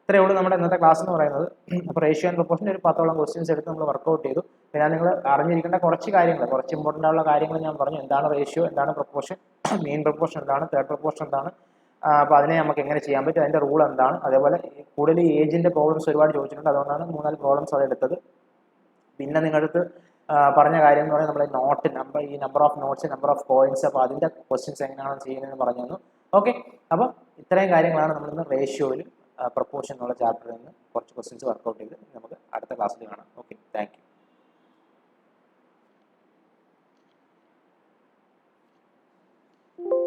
ഇത്രയേ ഉള്ളൂ നമ്മുടെ ഇന്നത്തെ ക്ലാസ് എന്ന് പറയുന്നത്. അപ്പോൾ റേഷ്യോ ആൻഡ് പ്രൊപ്പോർഷൻ ഒരു 10ഓളം ക്വസ്റ്റ്യൻസ് എടുത്ത് നമ്മൾ വർക്കൗട്ട് ചെയ്തു. പിന്നെ നിങ്ങൾ അറിഞ്ഞിരിക്കേണ്ട കുറച്ച് കാര്യങ്ങൾ, കുറച്ച് ഇമ്പോർട്ടൻ്റ് ആയുള്ള കാര്യങ്ങൾ ഞാൻ പറഞ്ഞു. എന്താണ് റേഷ്യോ, എന്താണ് പ്രൊപ്പോർഷൻ, മെയിൻ പ്രൊപ്പോർഷൻ എന്താണ്, തേർഡ് പ്രൊപ്പോർഷൻ എന്താണ്, അപ്പോൾ അതിനെ നമുക്ക് എങ്ങനെ ചെയ്യാൻ പറ്റും, അതിൻ്റെ റൂൾ എന്താണ്. അതേപോലെ കൂടുതൽ ഏജിൻ്റെ പ്രോബ്ലംസ് ഒരുപാട് ചോദിച്ചിട്ടുണ്ട്, അതുകൊണ്ടാണ് 3-4 പ്രോബ്ലംസ് അത് എടുത്തത്. പിന്നെ നിങ്ങളടുത്ത് പറഞ്ഞ കാര്യം എന്ന് പറയുന്നത് നമ്മുടെ നോട്ട് നമ്പർ, ഈ number of notes, number of coins, അപ്പോൾ അതിൻ്റെ ക്വസ്റ്റ്യൻസ് എങ്ങനെയാണ് ചെയ്യുന്നതെന്ന് പറഞ്ഞു തന്നു. ഓക്കെ, അപ്പോൾ ഇത്രയും കാര്യങ്ങളാണ് നമ്മളിന്ന് റേഷ്യോയിൽ പ്രൊപ്പോർഷൻ എന്നുള്ള ചാപ്റ്ററിൽ നിന്ന് കുറച്ച് ക്വസ്റ്റ്യൻസ് വർക്കൗട്ട് ചെയ്ത് നമുക്ക് അടുത്ത ക്ലാസ്സിൽ കാണാം. Okay, thank you.